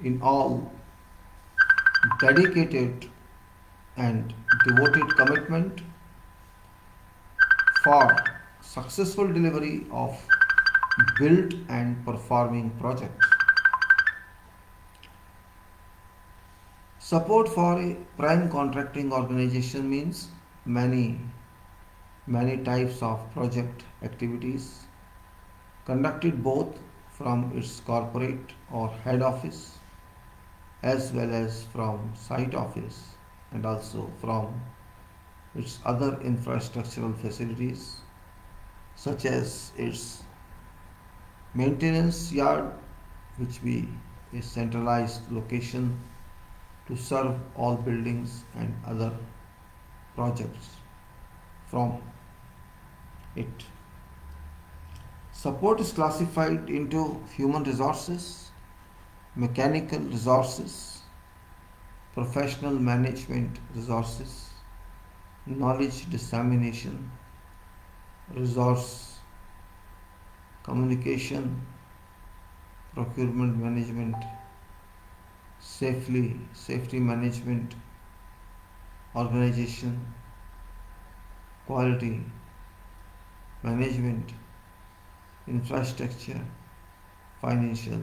in all dedicated and devoted commitment for successful delivery of built and performing projects. Support for a prime contracting organization means many types of project activities conducted both from its corporate or head office as well as from site office and also from its other infrastructural facilities such as its maintenance yard, which be a centralized location to serve all buildings and other projects from it. Support is classified into human resources, mechanical resources, professional management resources, knowledge dissemination, resource communication, procurement management, safety management, organization, quality management, infrastructure, financial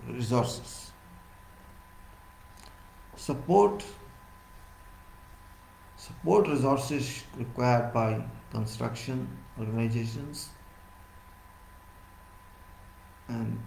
resources. Support resources required by construction organizations and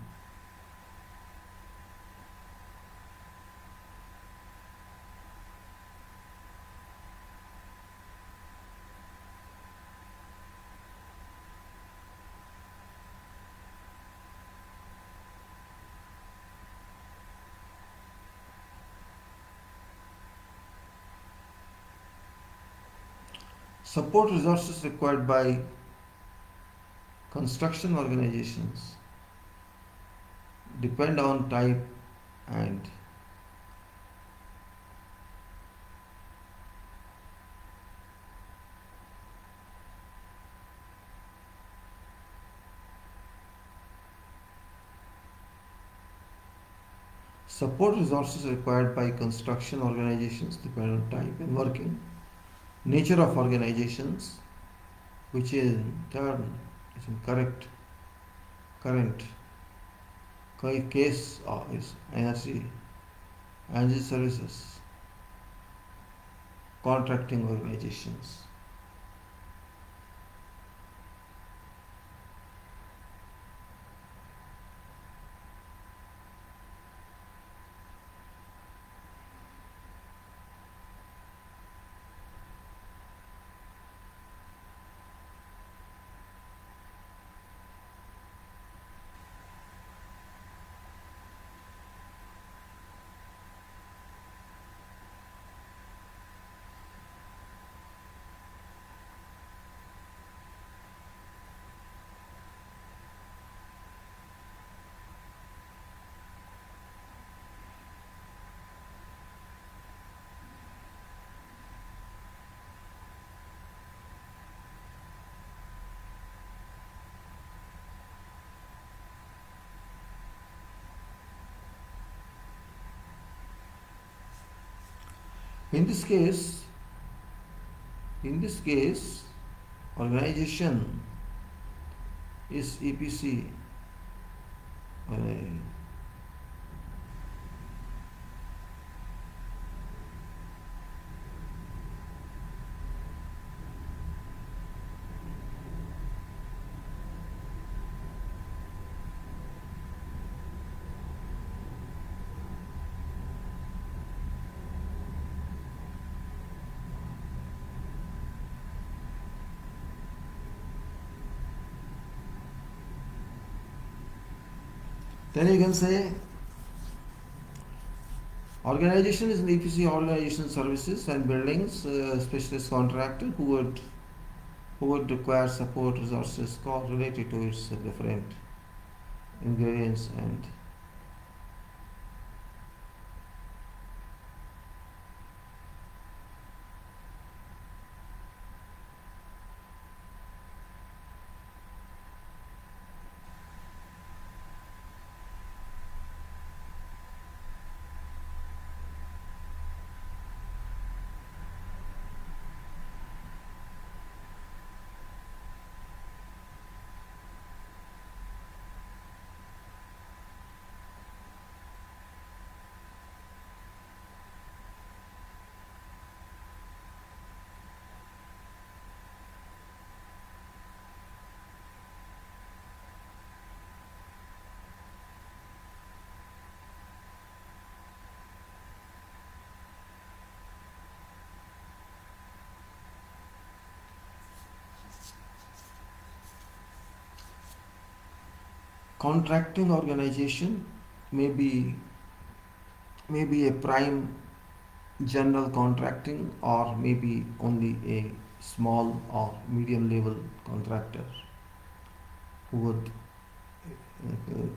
support resources required by construction organizations depend on type and Support resources required by construction organizations depend on type and working nature of organizations, which in turn is in current case is energy services, contracting organizations. In this case, in this case, organization is EPC. uh, then you can say organization is an EPC organization services and buildings specialist contractor who would require support resources related to its different ingredients and contracting organization may be a prime general contracting or maybe only a small or medium level contractor who would uh,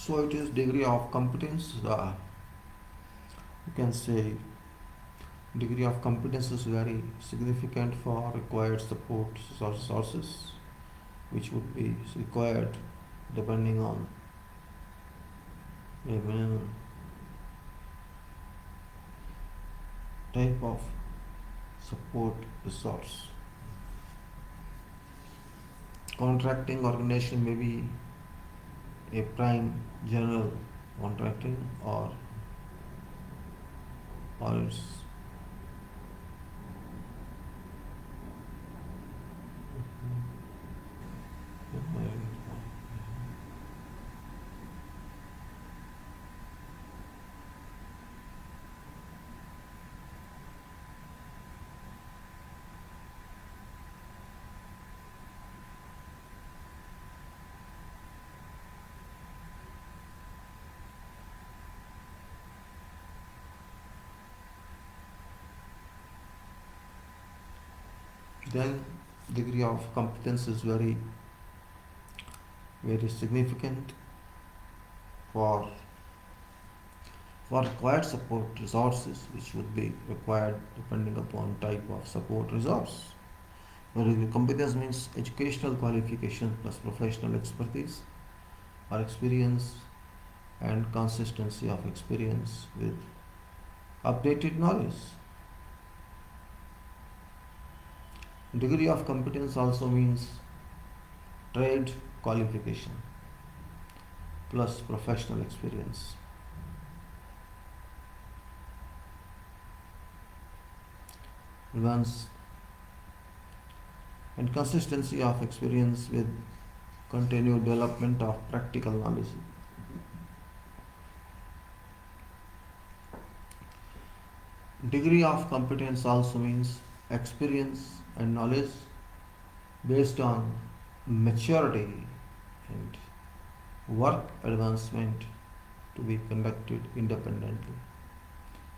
So it is degree of competence. You can say degree of competence is very significant for required support sources, which would be required depending on a minimum type of support resource. Contracting organization may be a prime general contracting or its then degree of competence is very significant for required support resources, which would be required depending upon type of support resource. Whereas competence means educational qualification plus professional expertise or experience and consistency of experience with updated knowledge. Degree of competence also means trade qualification plus professional experience. Advance and consistency of experience with continued development of practical knowledge. Degree of competence also means experience and knowledge based on maturity and work advancement to be conducted independently.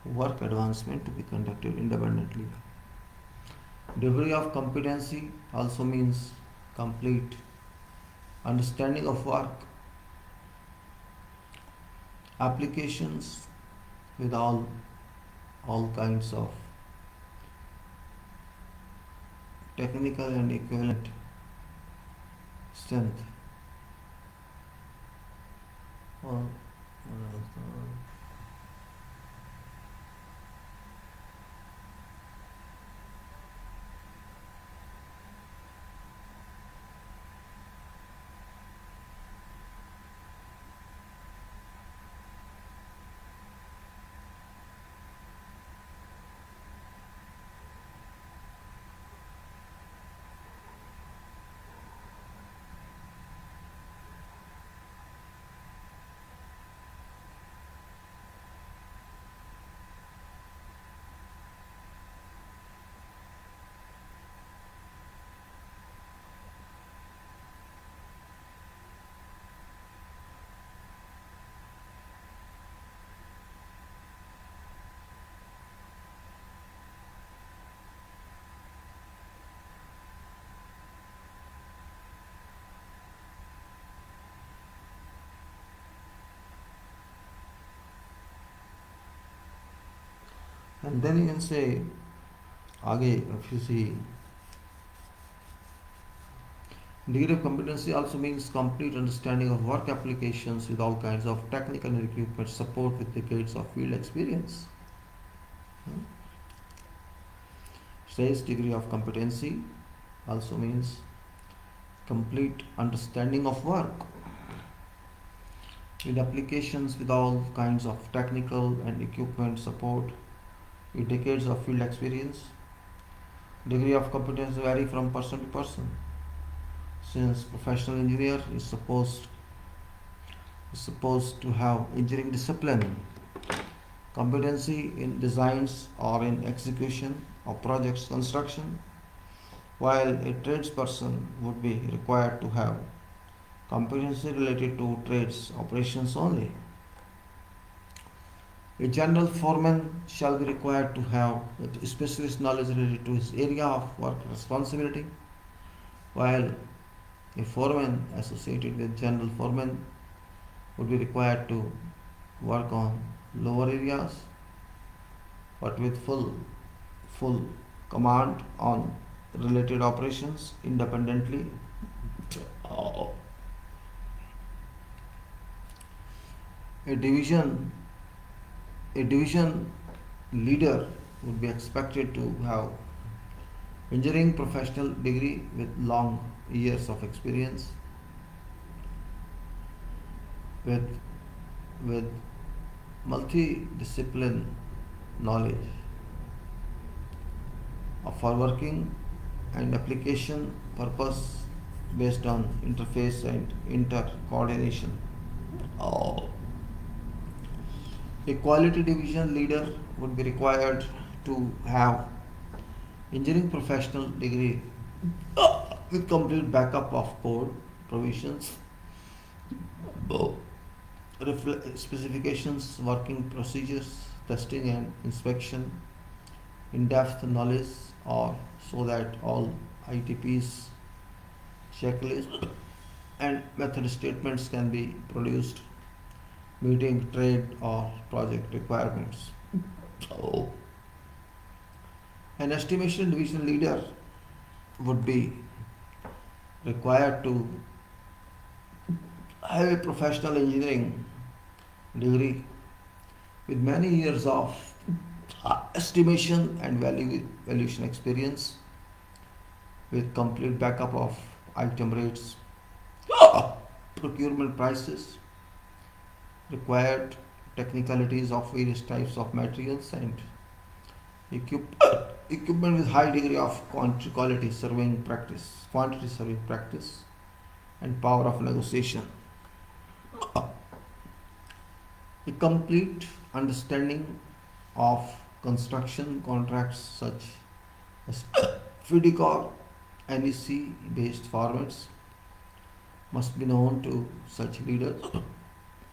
Work advancement to be conducted independently. Degree of competency also means complete understanding of work, applications with all kinds of technical and equivalent strength. And then you can say, if you see, degree of competency also means complete understanding of work applications with all kinds of technical and equipment support with decades of field experience. Says degree of competency also means complete understanding of work with applications with all kinds of technical and equipment support with decades of field experience. Degree of competence vary from person to person, since professional engineer is supposed to have engineering discipline, competency in designs or in execution of projects construction, while a tradesperson would be required to have competency related to trades operations only. A general foreman shall be required to have specialist knowledge related to his area of work responsibility, while a foreman associated with general foreman would be required to work on lower areas, but with full command on related operations independently. Oh. A division a division leader would be expected to have engineering professional degree with long years of experience with with multidiscipline knowledge for working and application purpose based on interface and intercoordination. Oh. A quality division leader would be required to have engineering professional degree with complete backup of code provisions, specifications, working procedures, testing and inspection, in-depth knowledge, or so that all ITPs, checklists, and method statements can be produced, meeting trade or project requirements. So, an estimation division leader would be required to have a professional engineering degree with many years of estimation and valuation experience with complete backup of item rates, procurement prices, required technicalities of various types of materials and equipment with high degree of quantity serving practice and power of negotiation. A complete understanding of construction contracts such as FIDICOR, NEC based formats must be known to such leaders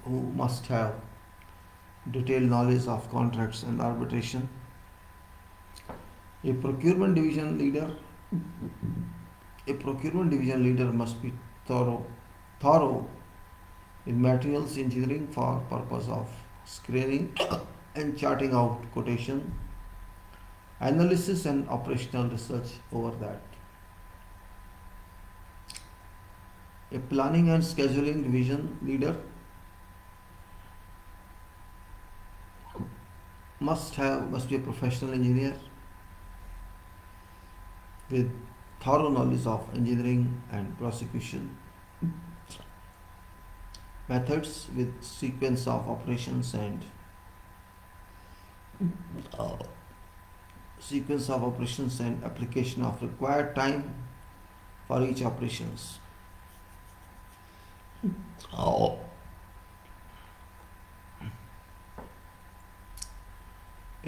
who must have detailed knowledge of contracts and arbitration. A procurement division leader must be thorough in materials engineering for purpose of screening and charting out quotation, analysis and operational research over that. A planning and scheduling division leader must be a professional engineer with thorough knowledge of engineering and prosecution methods with sequence of operations and application of required time for each operations.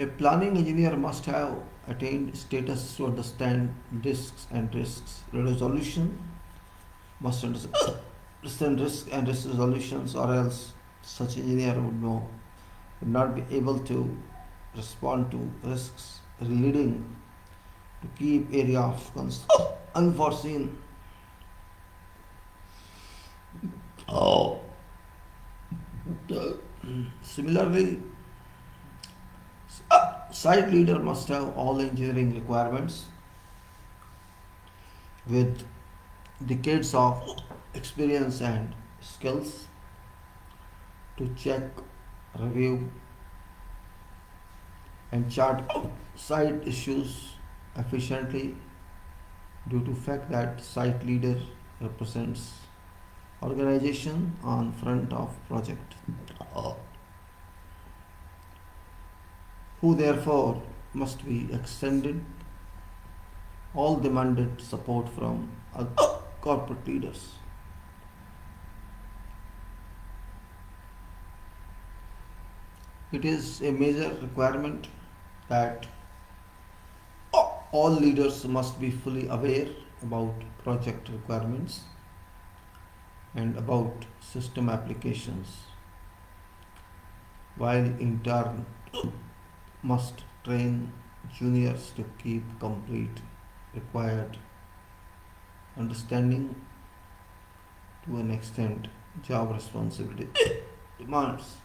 A planning engineer must have attained status to understand risks and risks resolution, must understand risk and risk resolutions, or else such engineer would not be able to respond to risks, leading to keep area of unforeseen. Similarly, site leader must have all engineering requirements with decades of experience and skills to check, review, and chart site issues efficiently due to fact that site leader represents organization on front of project, who therefore must be extended all demanded support from corporate leaders. It is a major requirement that all leaders must be fully aware about project requirements and about system applications, while in turn must train juniors to keep complete required understanding to an extent job responsibility demands.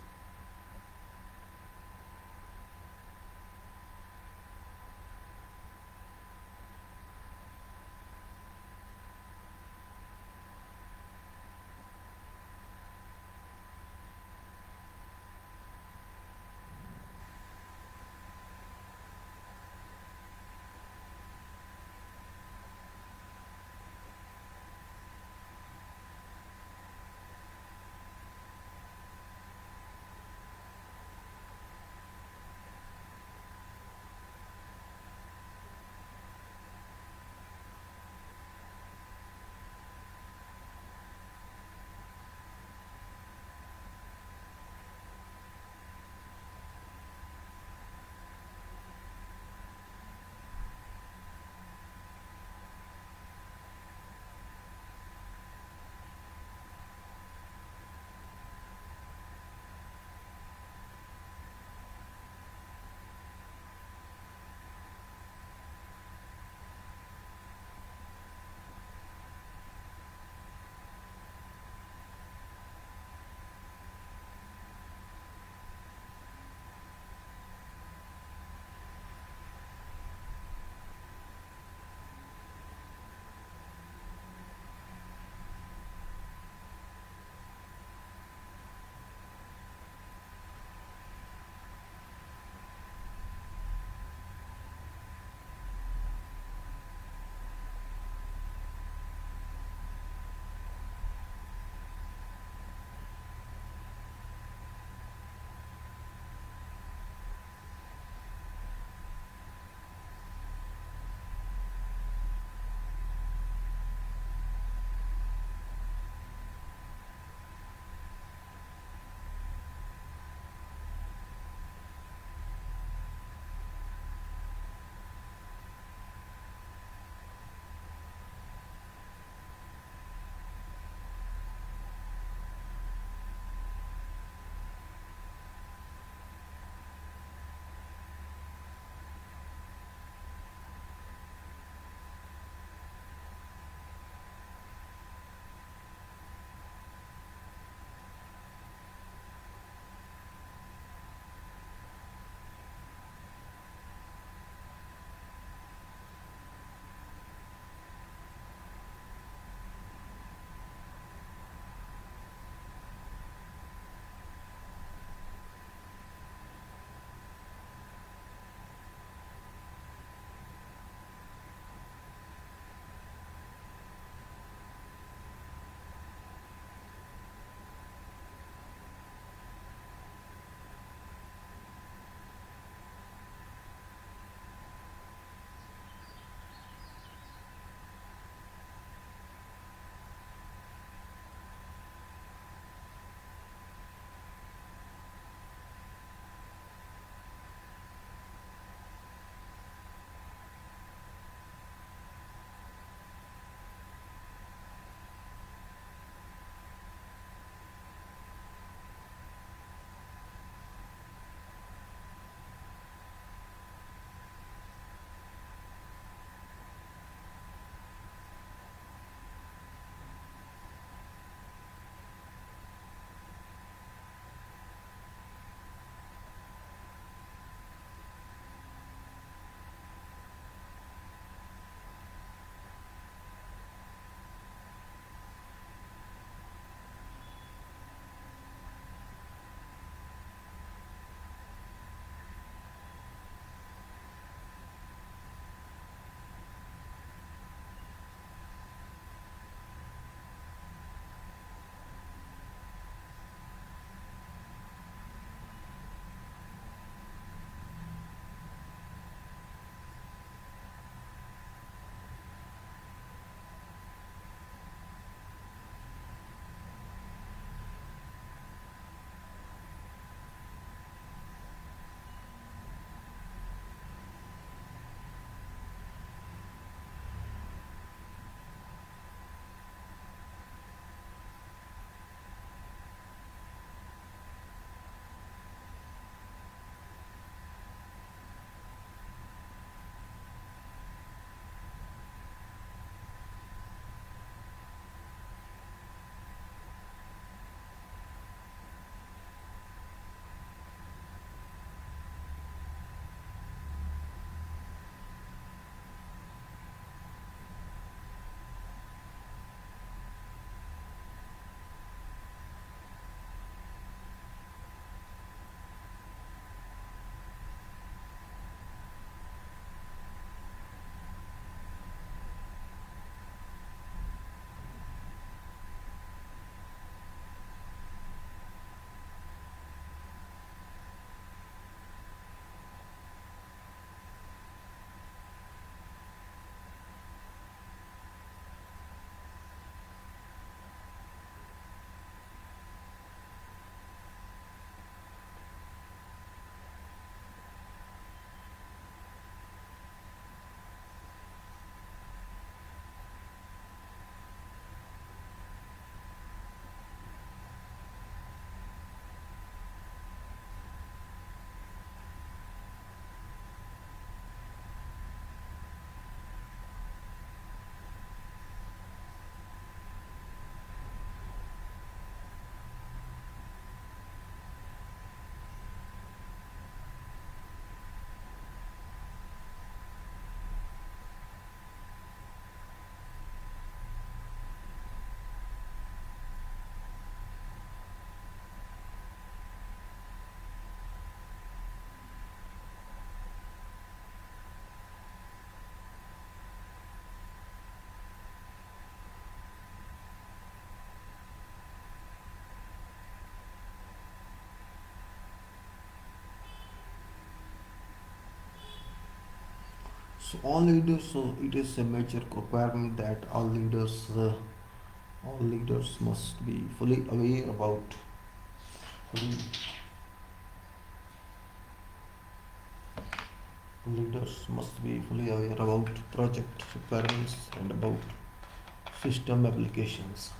So all leaders, so it is a major requirement that all leaders must be fully aware about fully, leaders must be fully aware about project requirements and about system applications.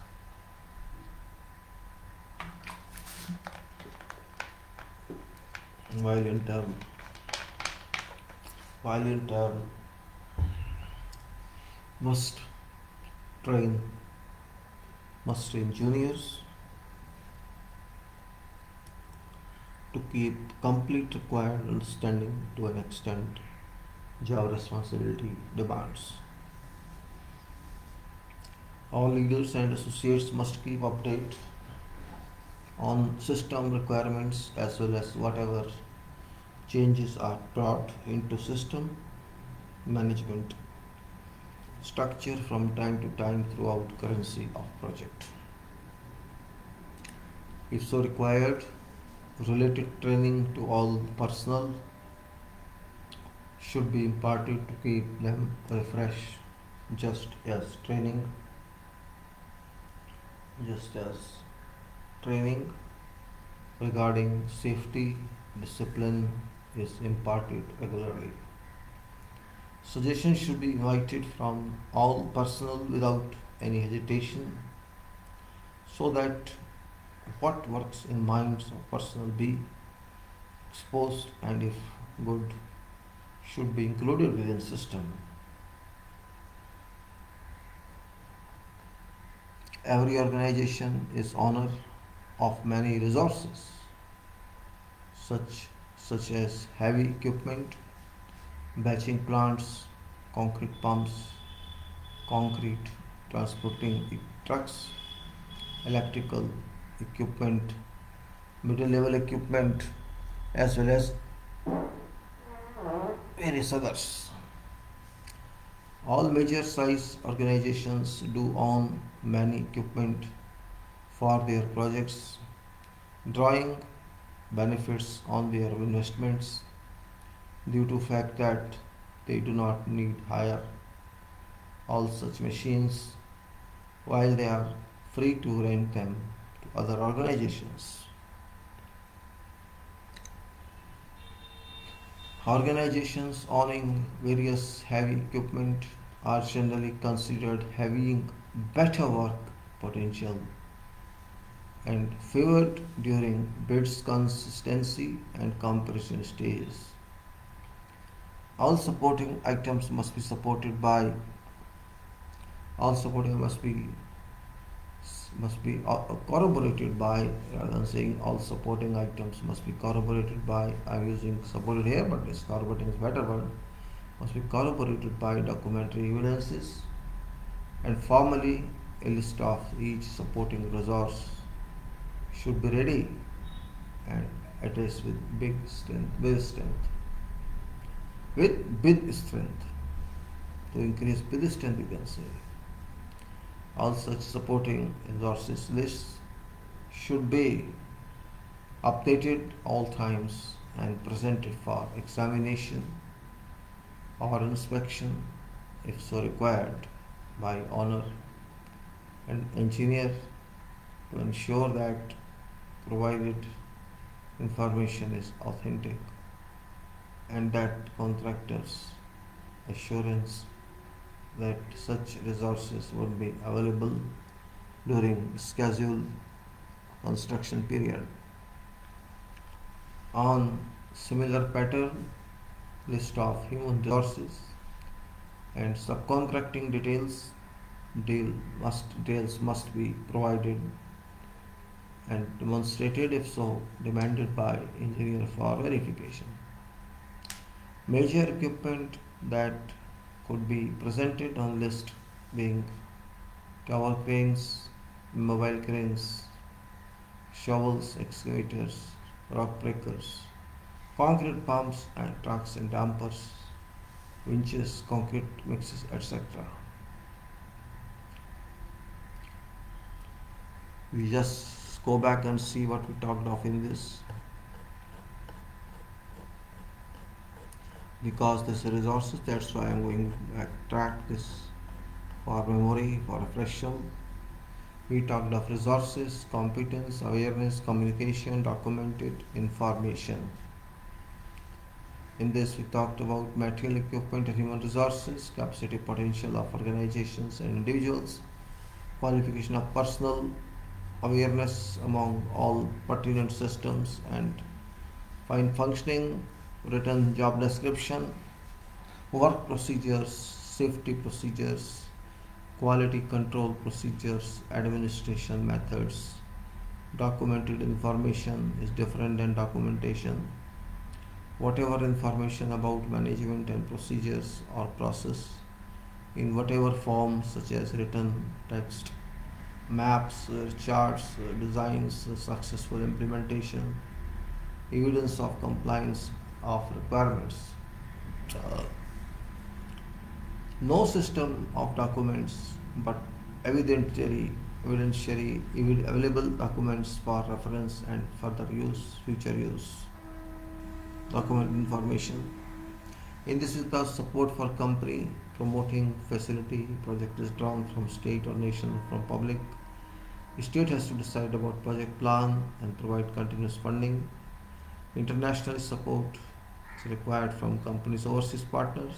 While in turn, while in turn must train must train juniors to keep complete required understanding to an extent job responsibility demands. All leaders and associates must keep update on system requirements as well as whatever changes are brought into system management structure from time to time throughout currency of project. If so required, related training to all personnel should be imparted to keep them refreshed, just as training just as training regarding safety discipline is imparted regularly. Suggestions should be invited from all personnel without any hesitation so that what works in minds of personnel be exposed and if good should be included within system. Every organization is owner of many resources such as heavy equipment, batching plants, concrete pumps, concrete transporting trucks, electrical equipment, middle level equipment, as well as various others. All major size organizations do own many equipment for their projects, drawing benefits on their investments due to fact that they do not need hire all such machines while they are free to rent them to other organizations. Organizations owning various heavy equipment are generally considered having better work potential and favored during bids consistency and comparison stages. All supporting items must be supported by all supporting must be corroborated by, rather than saying all supporting items must be corroborated by, I'm using supported here but this corroborating is better word, must be corroborated by documentary evidences and formally a list of each supporting resource should be ready and attached with big strength to increase bid strength you can say. All such supporting resources lists should be updated all times and presented for examination or inspection if so required by owner and engineer to ensure that provided information is authentic and that contractors assurance that such resources would be available during scheduled construction period. On similar pattern, list of human resources and subcontracting details must be provided and demonstrated if so demanded by engineer for verification. Major equipment that could be presented on list being tower cranes, mobile cranes, shovels, excavators, rock breakers, concrete pumps and trucks and dampers, winches, concrete mixes, etc. We just go back and see what we talked of in this. because this is resources. That's why I'm going to extract this for memory for reflection. We talked of resources, competence, awareness, communication, documented information. In this, we talked about material equipment and human resources, capacity potential of organizations and individuals, qualification of personnel, awareness among all pertinent systems, and fine functioning, written job description, work procedures, safety procedures, quality control procedures, administration methods. Documented information is different than documentation. Whatever information about management and procedures or process in whatever form, such as written text, maps, charts, designs, successful implementation, evidence of compliance of requirements. Uh, no system of documents but evidentiary available documents for reference and further use, future use. Document information. In this is the support for company, promoting facility, project is drawn from state or nation from public. State has to decide about project plan and provide continuous funding. International support is required from companies' overseas partners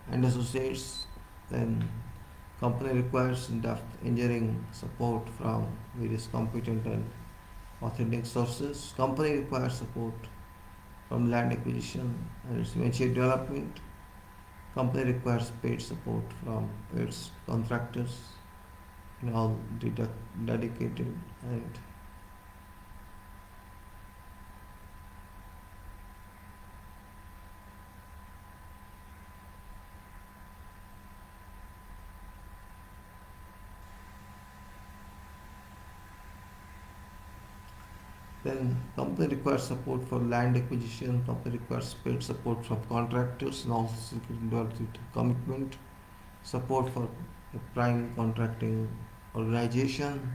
and associates. Then company requires in-depth engineering support from various competent and authentic sources. Company requires support from land acquisition and its venture development. Company requires paid support from its contractors in all dedicated and then company requires support for land acquisition, company requires paid support from contractors and also commitment, support for a prime contracting organization,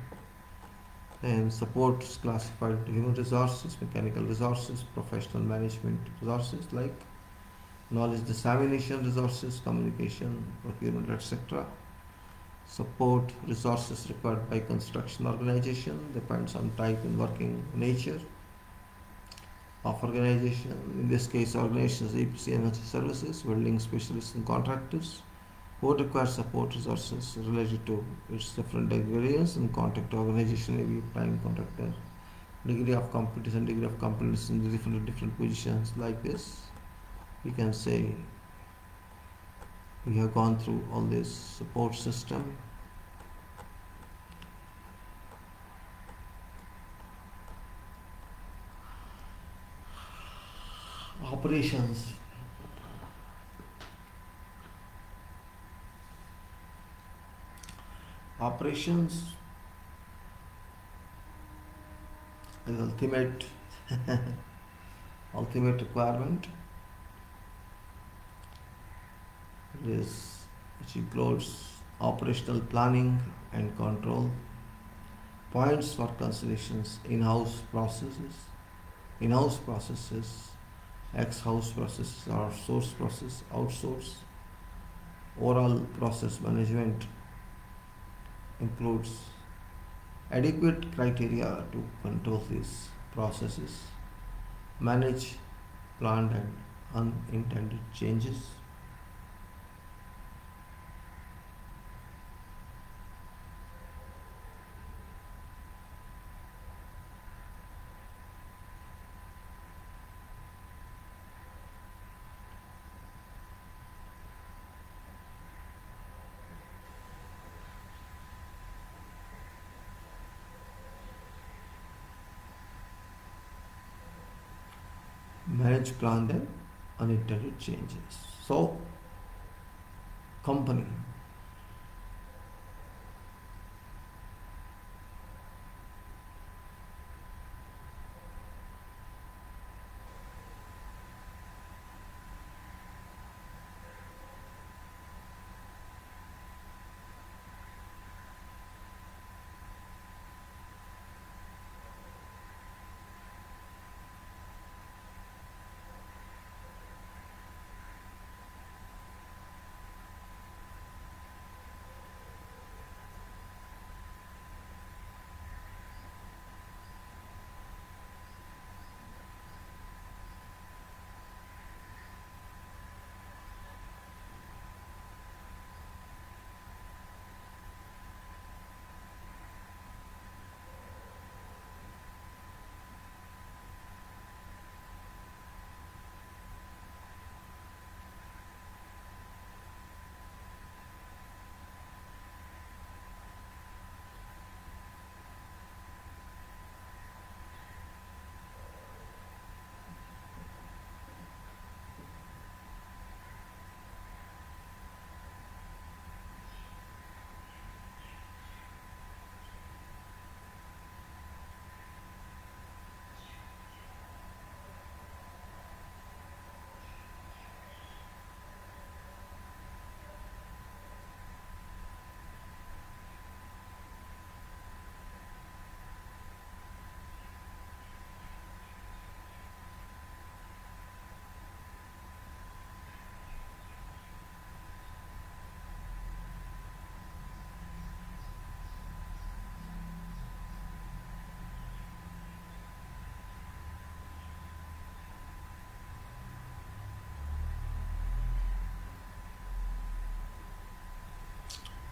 and support is classified into human resources, mechanical resources, professional management resources like knowledge dissemination resources, communication, procurement, etc. Support resources required by construction organization depends on type and working nature of organization. In this case, organizations EPC energy services, building specialists and contractors who require support resources related to its different areas and contact organization may be prime contractor. Degree of competence in the different positions like this. We can say we have gone through all this support system. Operations. Operations is ultimate requirement. It is which includes operational planning and control. Points for considerations: in-house processes, ex-house processes or source process, outsource. Overall process management includes adequate criteria to control these processes, manage planned and unintended changes. Manage planned and unintended changes. So, company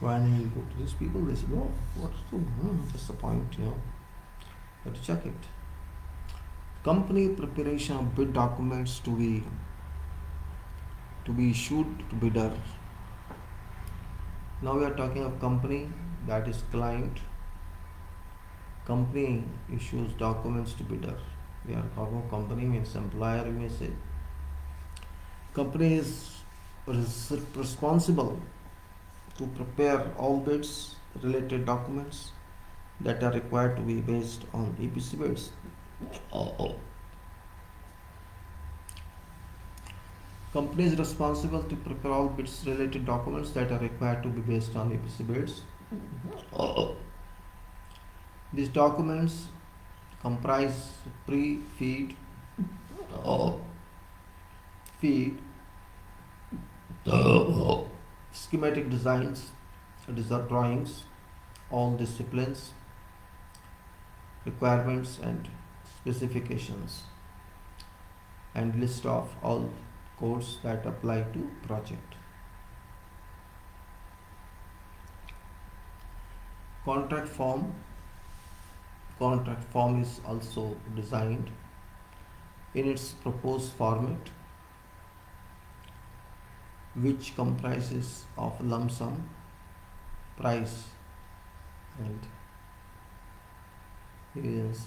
When he go to these people, they say, "No, what's that's the point, you have to check it." Company preparation of bid documents to be issued to bidder. Now we are talking of company, that is client. Company issues documents to bidder. We are talking of company means employer, you may say. Company is responsible to prepare all bids related documents that are required to be based on EPC bids. Company is responsible to prepare all bids related documents that are required to be based on EPC bids. These documents comprise pre-feed, feed, schematic designs, drawings, all disciplines, requirements and specifications, and list of all codes that apply to project. Contract form. Contract form is also designed in its proposed format, which comprises of lump sum, price and variance.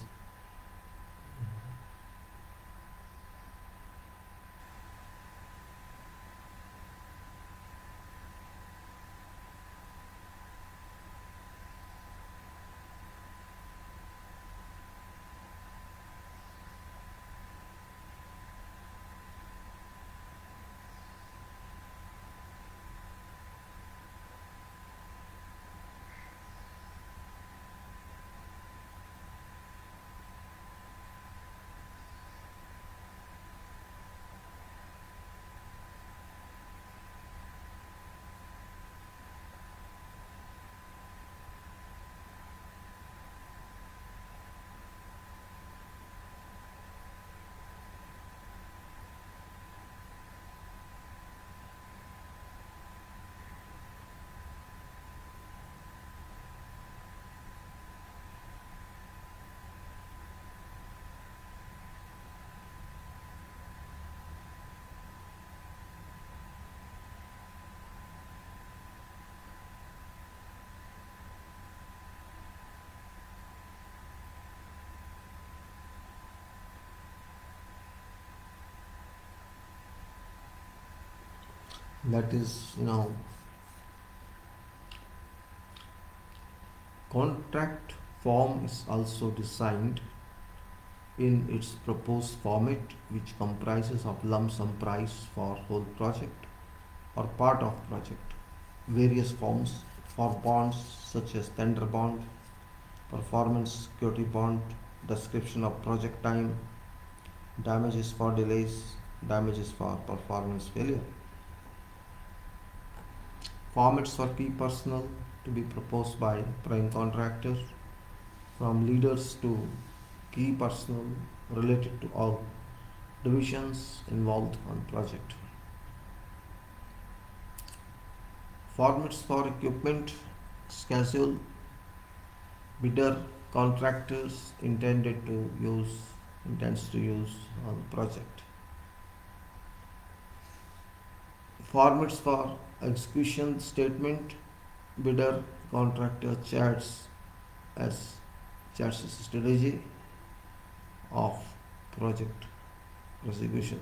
That is, contract form is also designed in its proposed format, which comprises of lump sum price for whole project or part of project, various forms for bonds such as tender bond, performance security bond, description of project time, damages for delays, damages for performance failure. Formats for key personnel to be proposed by prime contractor, from leaders to key personnel related to all divisions involved on project. Formats for equipment schedule, bidder contractors intends to use on project. Formats for execution statement, bidder contractor charts a strategy of project execution.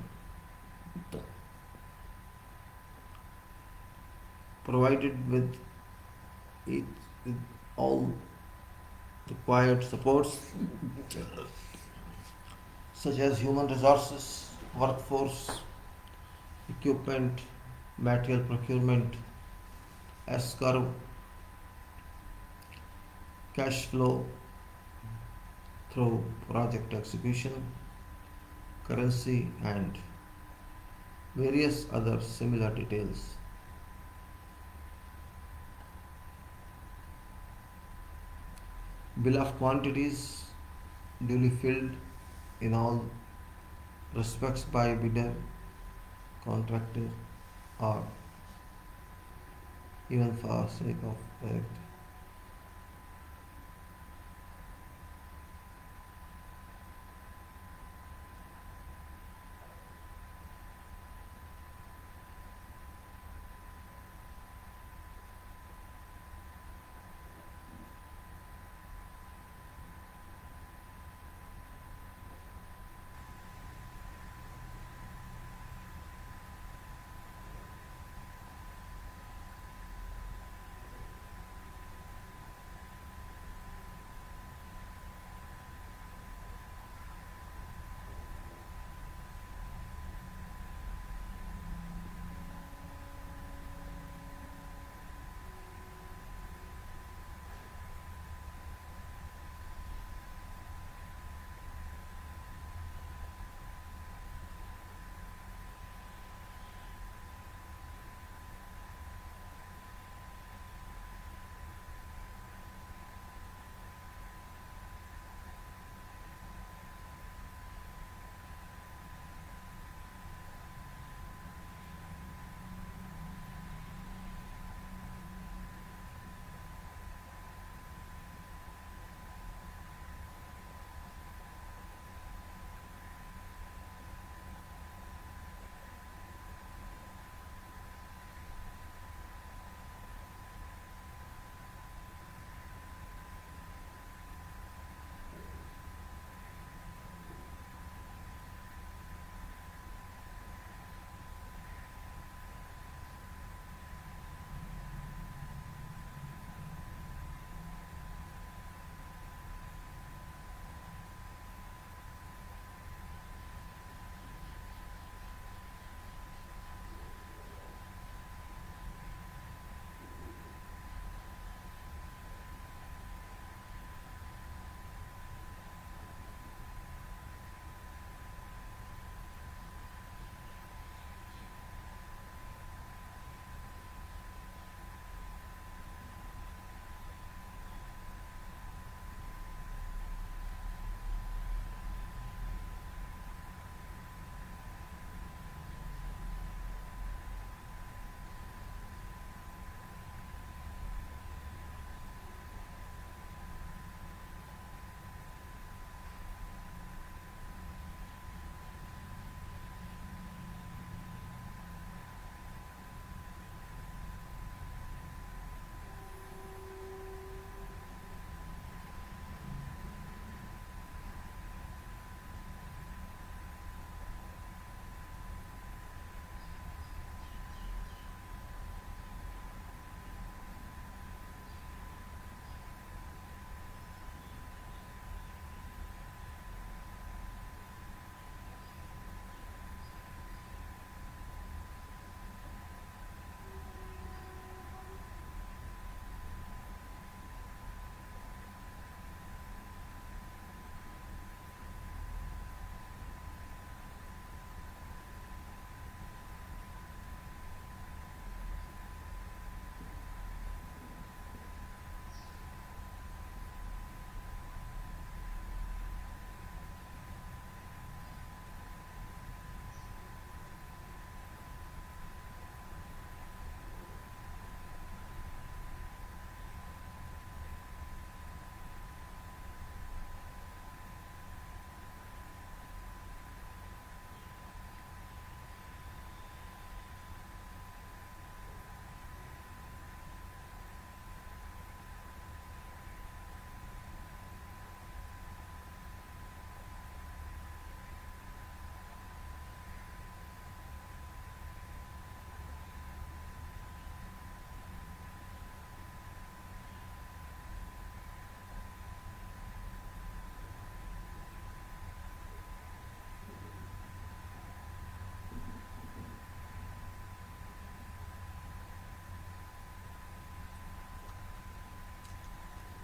Provided with all required supports such as human resources, workforce, equipment, material procurement, S-curve, cash flow through project execution, currency and various other similar details. Bill of quantities duly filled in all respects by bidder, contractor or even for sake of fact.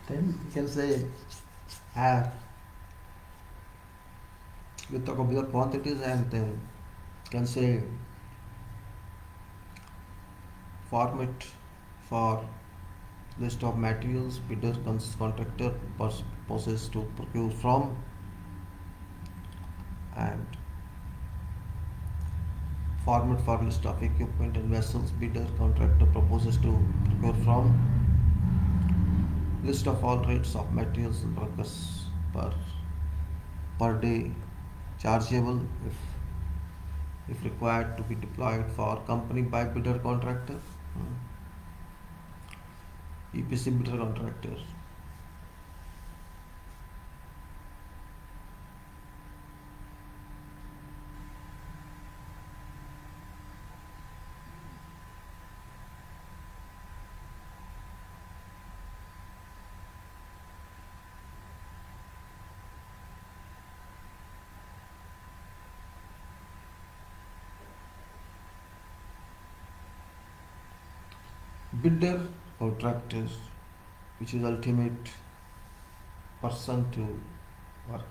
Then you can say air. We talk about bigger quantities, and then you can say format for list of materials bidder contractor possess to procure from, and Format for list of equipment and vessels bidder contractor proposes to procure from. List of all rates of materials and workers per day chargeable if required to be deployed for company by bidder contractor. EPC bidder contractor. Bidder contractor, which is ultimate person to work.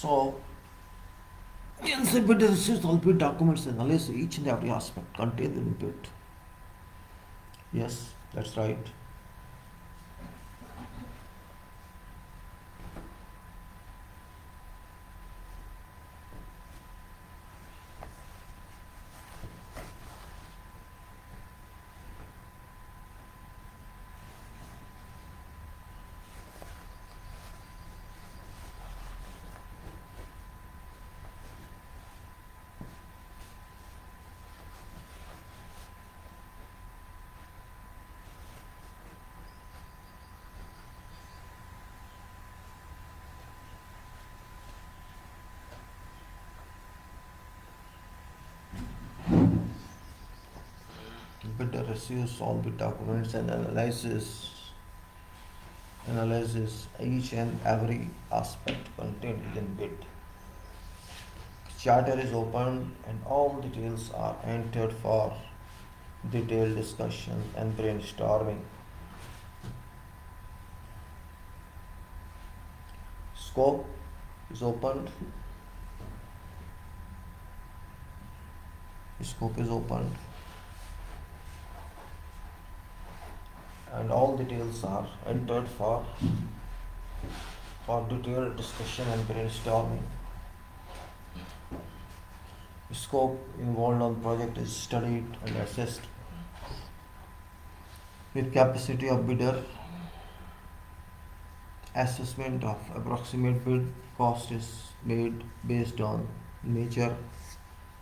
So, once the bidder receives all bid documents and analyze each and every aspect contained in the bid. Yes, that's right. Bidder receives all bid documents and analyzes each and every aspect contained within bid. Charter is opened and all details are entered for detailed discussion and brainstorming. Scope is opened. Scope is opened and all details are entered for detailed discussion and brainstorming. Scope involved on project is studied and assessed with capacity of bidder. Assessment of approximate bid cost is made based on nature,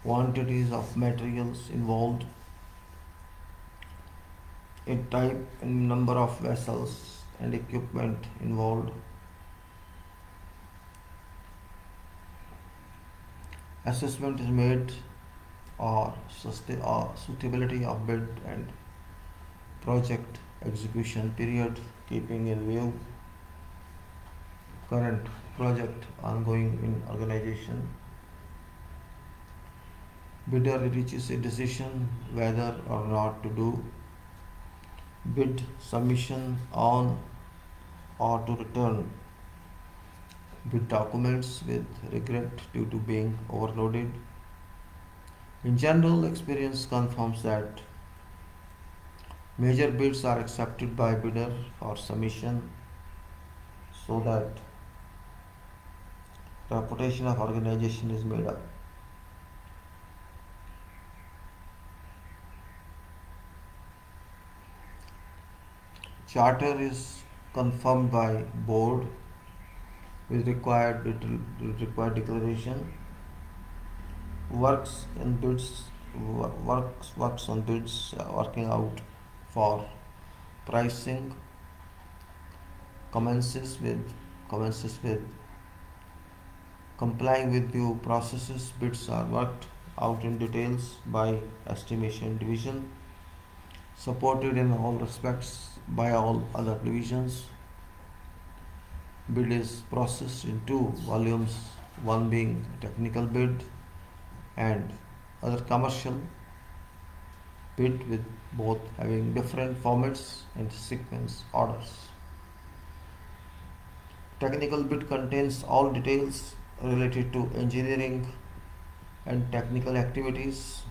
quantities of materials involved, a type and number of vessels and equipment involved. Assessment is made or suitability of bid and project execution period, keeping in view current project ongoing in organization. Bidder reaches a decision whether or not to do bid submission on or to return bid documents with regret due to being overloaded. In general, experience confirms that major bids are accepted by bidder for submission so that reputation of organization is made up. Charter is confirmed by board with required declaration. Works on bids working out for pricing commences with complying with due processes. Bids are worked out in details by estimation division, supported in all respects by all other divisions. Bid is processed in two volumes, one being technical bid and other commercial bid, with both having different formats and sequence orders. Technical bid contains all details related to engineering and technical activities,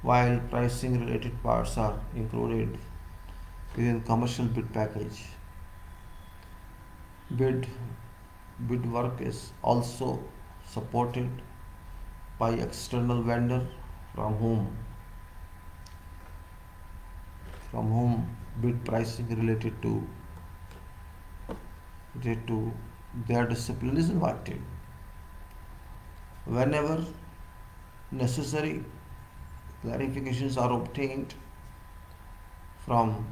while pricing related parts are included within commercial bid package. Bid work is also supported by external vendor from whom bid pricing related to their discipline is invited. Whenever necessary, clarifications are obtained from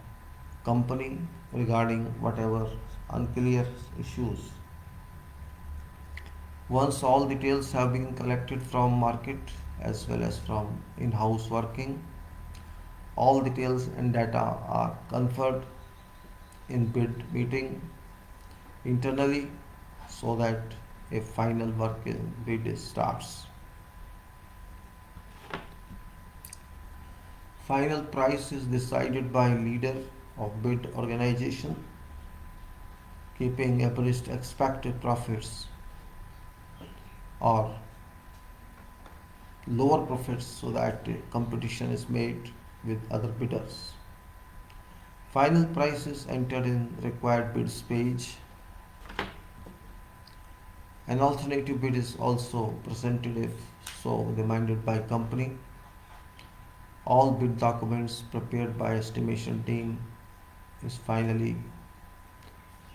company regarding whatever unclear issues. Once all details have been collected from market as well as from in-house working, all details and data are conferred in bid meeting internally so that a final bid starts. Final price is decided by leader of bid organization, keeping abreast expected profits or lower profits so that competition is made with other bidders. Final price is entered in required bids page. An alternative bid is also presented if so demanded by company. All bid documents prepared by estimation team is finally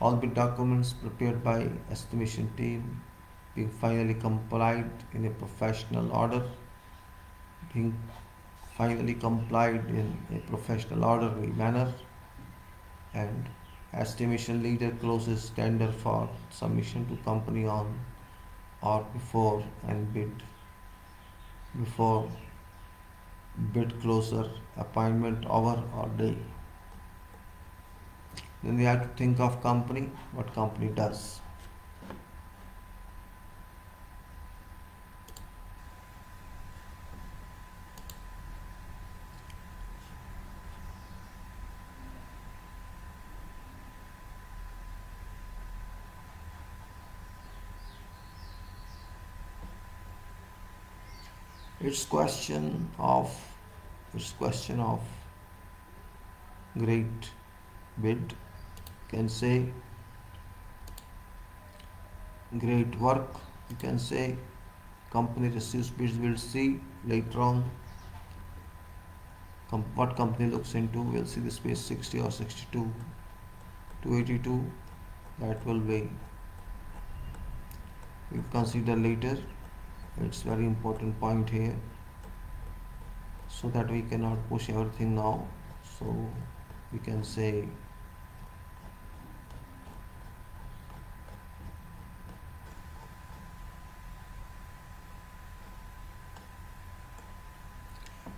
all bid documents prepared by estimation team being finally complied in a professional order, being finally complied in a professional orderly manner, and estimation leader closes tender for submission to company on or before bid closer appointment hour or day. Then we have to think of company, what company does. It's question of great bid. You can say great work. You can say company receives bids. We'll see later on what company looks into. We'll see the space 60 or 62 to 82. That will be we consider later. It's very important point here, so that we cannot push everything now. So we can say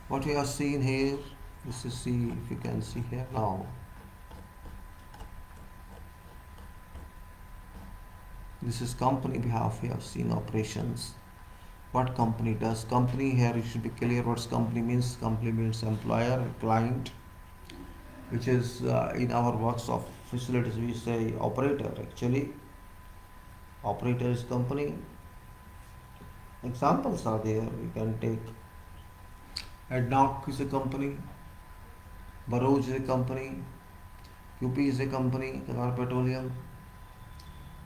what we have seen here. This is see if you can see here now. This is company behalf. We have seen operations. What company does? Company here it should be clear what company means. Company means employer, client, which is in our works of facilities we say operator. Actually, operator is company. Examples are there. We can take ADNOC is a company, Baroj is a company, QP is a company, Qatar Petroleum.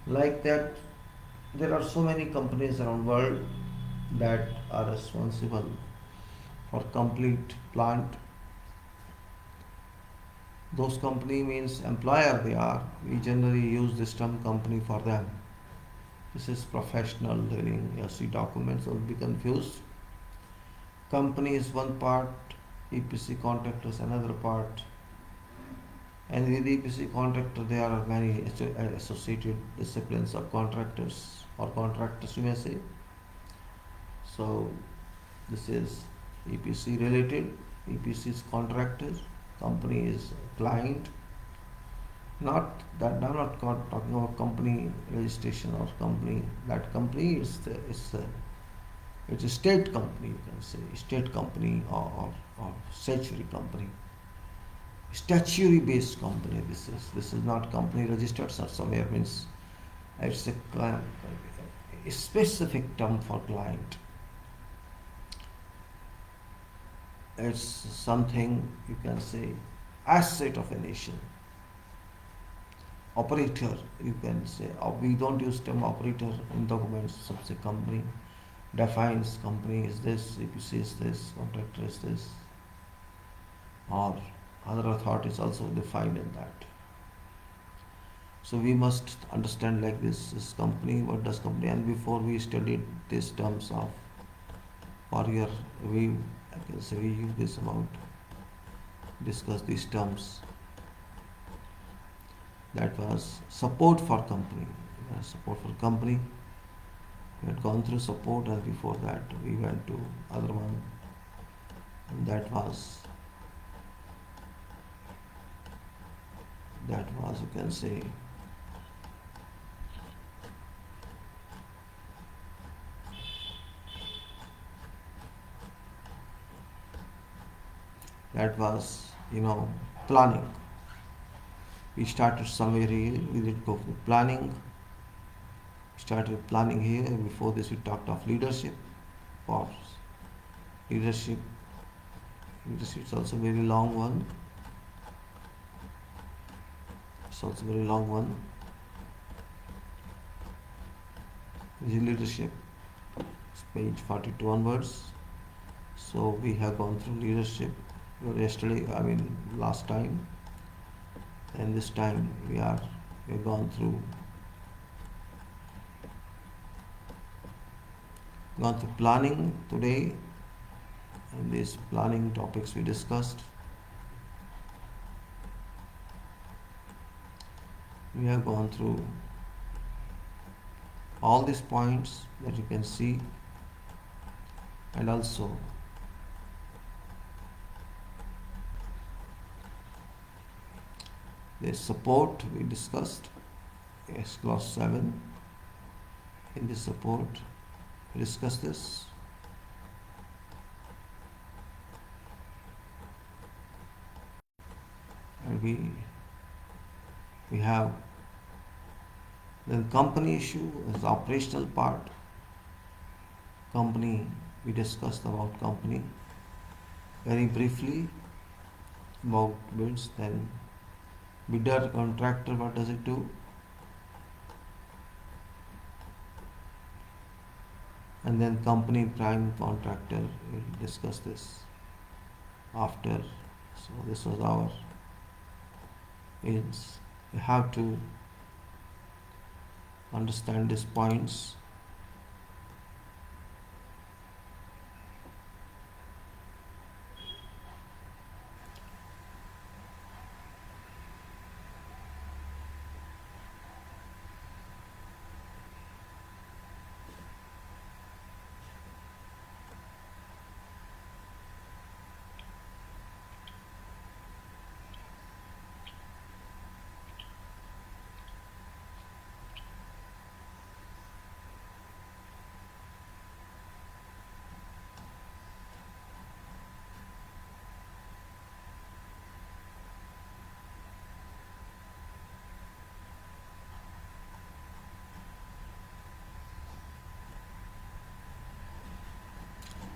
Like that, there are so many companies around the world that are responsible for complete plant. Those company means employer they are. We generally use this term company for them. This is professional dealing. You see documents will be confused. Company is one part, EPC contractor is another part. And with EPC contractor there are many associated disciplines of contractors or contractors you may say. So this is EPC related. EPC is contractor, company is client. Not that I'm not talking about company registration or company. That company is it's a state company, you can say state company or statutory company, statutory based company. This is not company registered somewhere means it's a specific term for client. It's something you can say asset of a nation. Operator you can say, we don't use term operator in documents. Such a company defines company is this, EPC is this, contractor is this, or other authorities also defined in that. So we must understand like this is company, what does company, and before we studied these terms of for your review, I can say we use this amount, discuss these terms. That was support for company. Support for company. We had gone through support, and before that we went to other one, and that was you can say that was planning. We started somewhere here, we did go for planning, started planning here. Before this, we talked of leadership. Of leadership. Leadership is also a very long one. It's also a very long one. This is leadership. It's page 42 onwards. So we have gone through leadership yesterday. Last time, and this time we have gone through planning today. And these planning topics we discussed. We have gone through all these points that you can see, and also the support we discussed. Yes, clause 7. In the support, we discussed this. And we have the company issue is the operational part. Company, we discussed about company very briefly about bids. Then bidder, contractor, what does it do? And then company, prime contractor, we'll discuss this after. So this was our is you have to understand these points.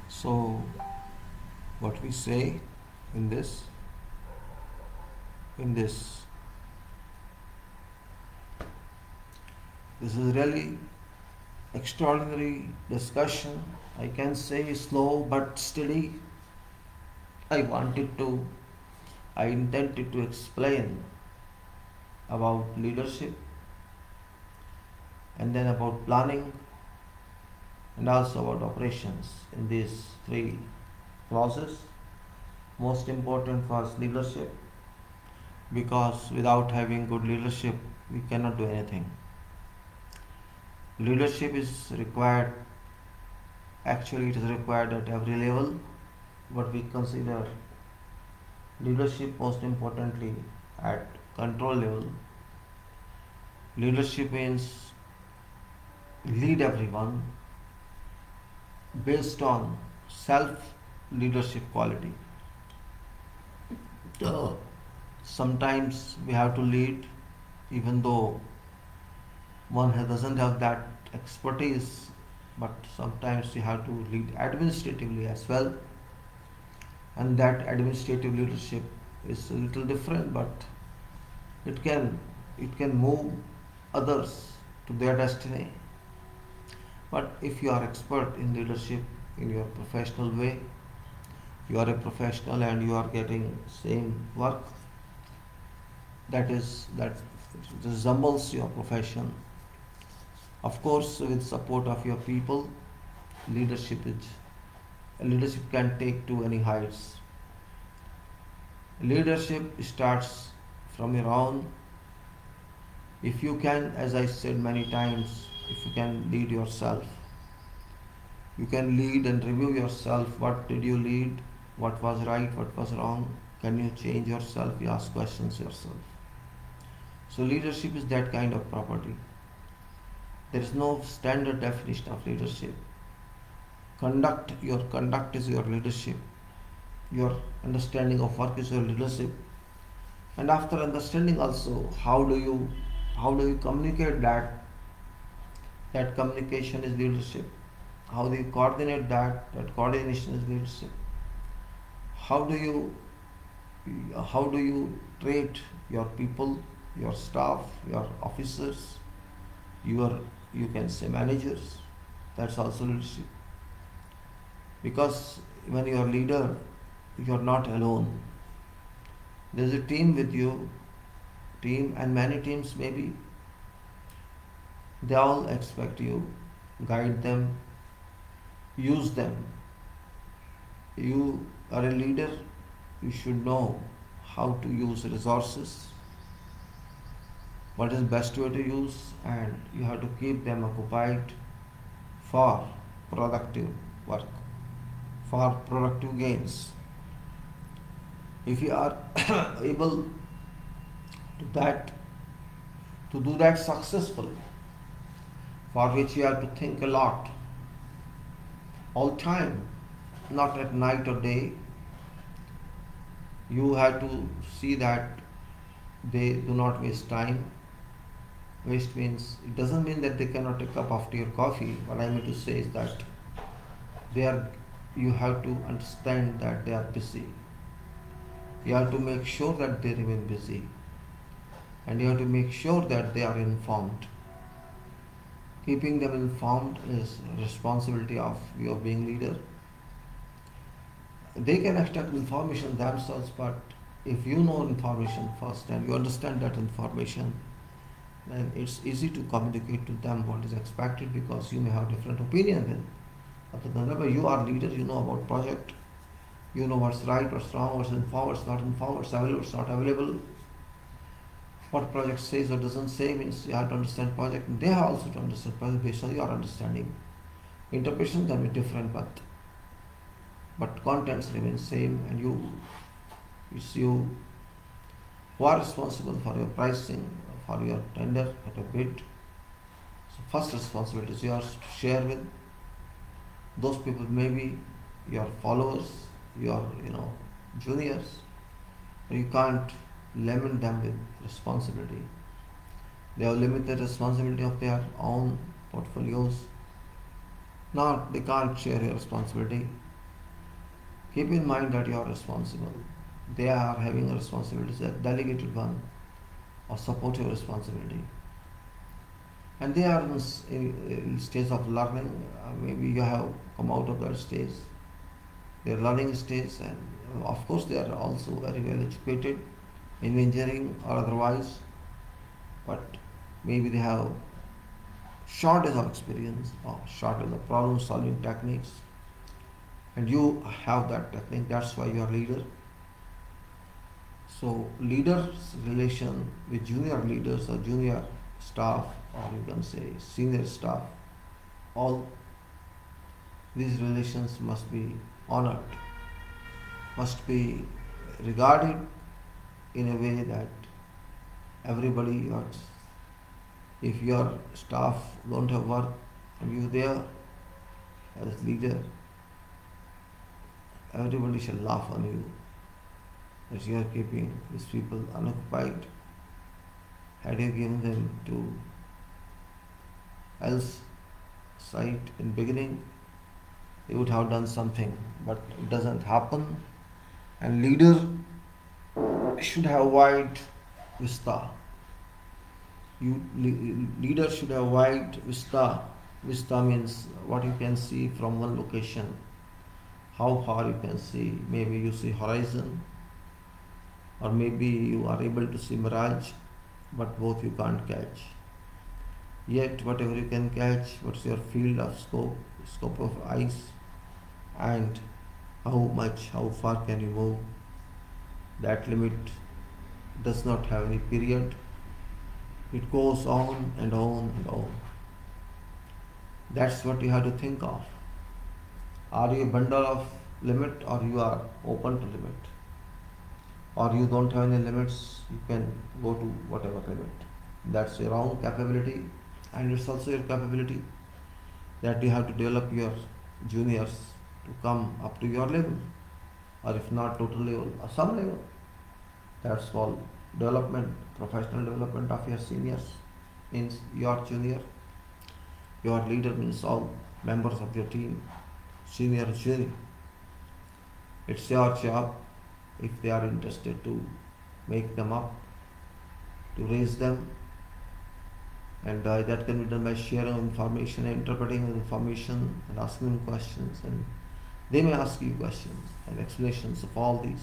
So what we say in this this is really extraordinary discussion. I can say slow but steady. I intended to explain about leadership, and then about planning, and also about operations in these 3 clauses. Most important was leadership, because without having good leadership we cannot do anything. Leadership is required. Actually, it is required at every level, but we consider leadership most importantly at control level. Leadership means lead everyone based on self leadership quality. Sometimes we have to lead even though one doesn't have that expertise, but sometimes you have to lead administratively as well, and that administrative leadership is a little different, but it can move others to their destiny. But if you are expert in leadership in your professional way, you are a professional and you are getting same work that resembles your profession. Of course, with support of your people, leadership can take to any heights. Leadership starts from your own. If you can, as I said many times, if you can lead yourself, you can lead and review yourself. What did you lead? What was right? What was wrong? Can you change yourself? You ask questions yourself. So leadership is that kind of property. There is no standard definition of leadership. Your conduct is your leadership. Your understanding of work is your leadership. And after understanding also, how do you communicate that That communication is leadership. How do you coordinate that? That coordination is leadership. How do you how do you treat your people, your staff, your officers, your you can say managers? That's also leadership. Because when you are leader, you are not alone. There's a team with you, team and many teams maybe. They all expect you, guide them, use them. You are a leader, you should know how to use resources, what is best way to use, and you have to keep them occupied for productive work, for productive gains. If you are able to that to do that successfully, for which you have to think a lot all time, not at night or day. You have to see that they do not waste time. Waste means, it doesn't mean that they cannot take a cup after your coffee. What I mean to say is that they are, you have to understand that they are busy. You have to make sure that they remain busy. And you have to make sure that they are informed. Keeping them informed is responsibility of your being leader. They can extract information themselves, but if you know information first and you understand that information, then it's easy to communicate to them what is expected, because you may have different opinion then. But whenever you are leader, you know about project, you know what's right, what's wrong, what's informed, what's not informed, what's available, what's not available. What project says or doesn't say means you have to understand project. They have also to understand project based on your understanding. Interpretation can be different, but contents remain same, and it's you who are responsible for your pricing, for your tender, for your bid. So first responsibility is yours to share with those people, maybe your followers, your juniors. You can't limit them with responsibility. They have limited responsibility of their own portfolios. Now they can't share your responsibility. Keep in mind that you are responsible. They are having a responsibility, a delegated one, or supportive responsibility. And they are in stage of learning. Maybe you have come out of that stage. They are learning stage, and of course they are also very well educated in engineering or otherwise, but maybe they have shortage of experience or shortage of problem solving techniques, and you have that technique. That's why you are leader. So leaders' relation with junior leaders or junior staff, or you can say senior staff, all these relations must be honored, must be regarded in a way that everybody works. If your staff don't have work and you there as leader, everybody shall laugh on you that you are keeping these people unoccupied. Had you given them to else site in beginning, they would have done something, but it doesn't happen. And leader should have wide vista. Leader should have wide vista. Vista means what you can see from one location, how far you can see. Maybe you see horizon, or maybe you are able to see mirage, but both you can't catch. Yet whatever you can catch, what's your field of scope of eyes, and how far can you move. That limit does not have any period. It goes on and on and on. That's what you have to think of. Are you a bundle of limit, or you are open to limit? Or you don't have any limits, you can go to whatever limit. That's your own capability, and it's also your capability that you have to develop your juniors to come up to your level, or if not total level, or some level. That's called development, professional development of your seniors, means your junior. Your leader means all members of your team, senior or junior. It's your job, if they are interested, to make them up, to raise them, and that can be done by sharing information, interpreting information, and asking them questions. And they may ask you questions and explanations of all these.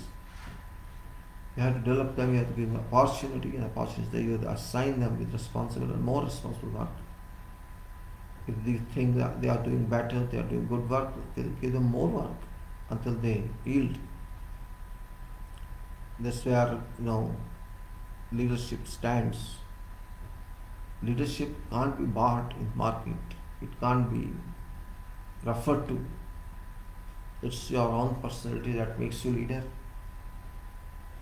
You have to develop them, you have to give them opportunity, and opportunity you have to assign them with responsible and more responsible work. If they think that they are doing better, they are doing good work, give them more work until they yield. That's where leadership stands. Leadership can't be bought in market. It can't be referred to. It's your own personality that makes you leader.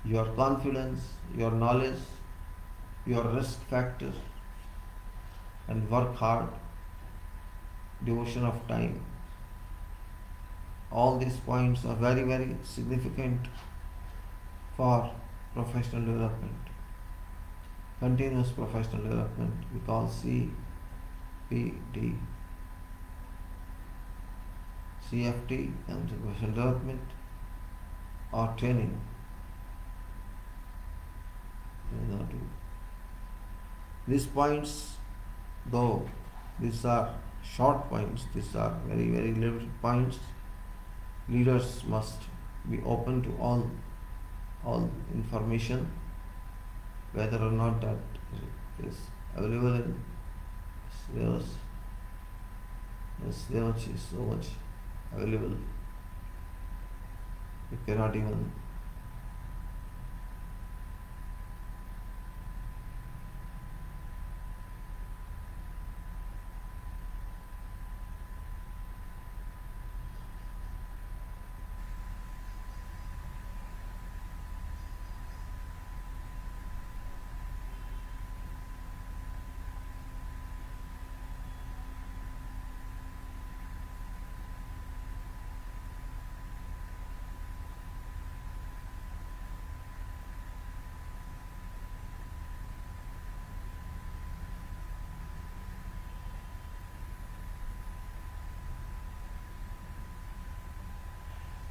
Your confidence, your knowledge, your risk factor, and work hard, devotion of time. All these points are very, very significant for professional development. Continuous professional development, we call CPD. CFT comes in professional development or training. These points, though these are short points, these are very, very limited points. Leaders must be open to all information, whether or not that is available in syllabus. There is so much available. You cannot even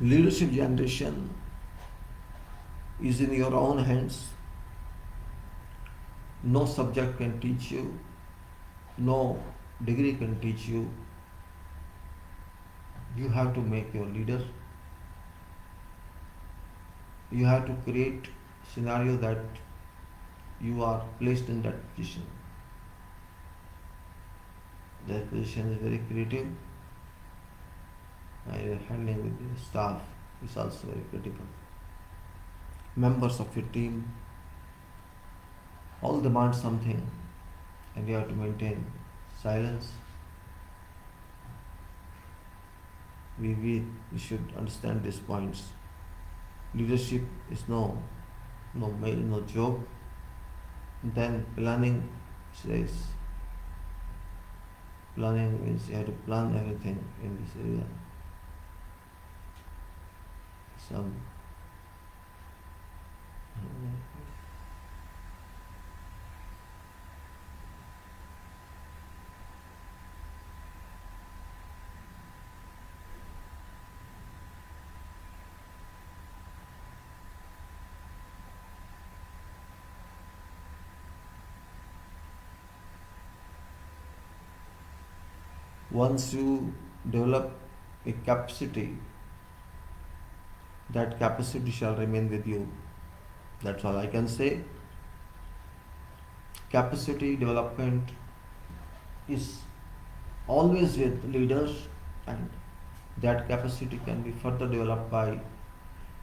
leadership generation is in your own hands. No subject can teach you, no degree can teach you. You have to make your leader. You have to create scenario that you are placed in that position. That position is very creative, and your handling with the staff is also very critical. Members of your team all demand something, and you have to maintain silence. We should understand these points. Leadership is no joke. Then planning says, planning means you have to plan everything in this area. Once you develop a capacity, that capacity shall remain with you. That's all I can say. Capacity development is always with leaders, and that capacity can be further developed by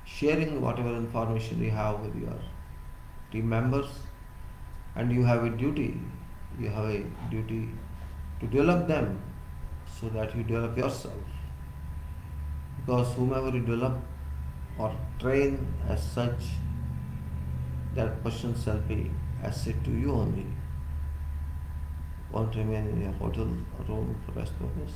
sharing whatever information you have with your team members. And you have a duty to develop them so that you develop yourself. Because whomever you develop or train as such, that person shall be asset to you only. Won't remain in your hotel room for the rest of this.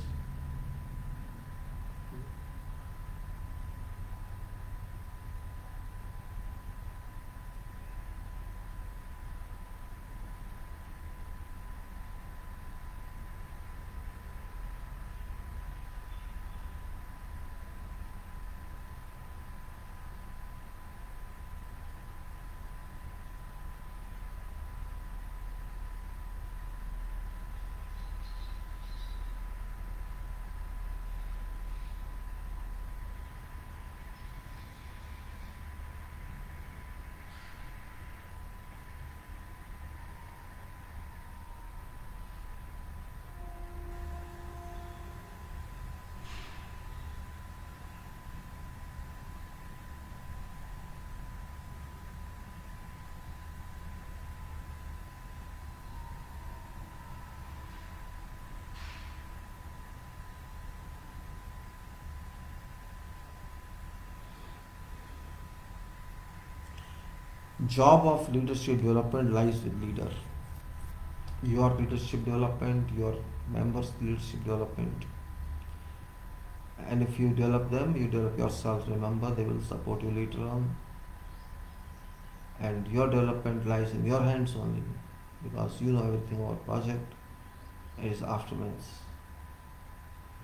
Job of leadership development lies with leader. Your leadership development, your members' leadership development, and if you develop them, you develop yourself. Remember, they will support you later on, and your development lies in your hands only, because you know everything about project. It is afterwards.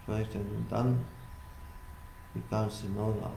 Project has been done. You can't say no now.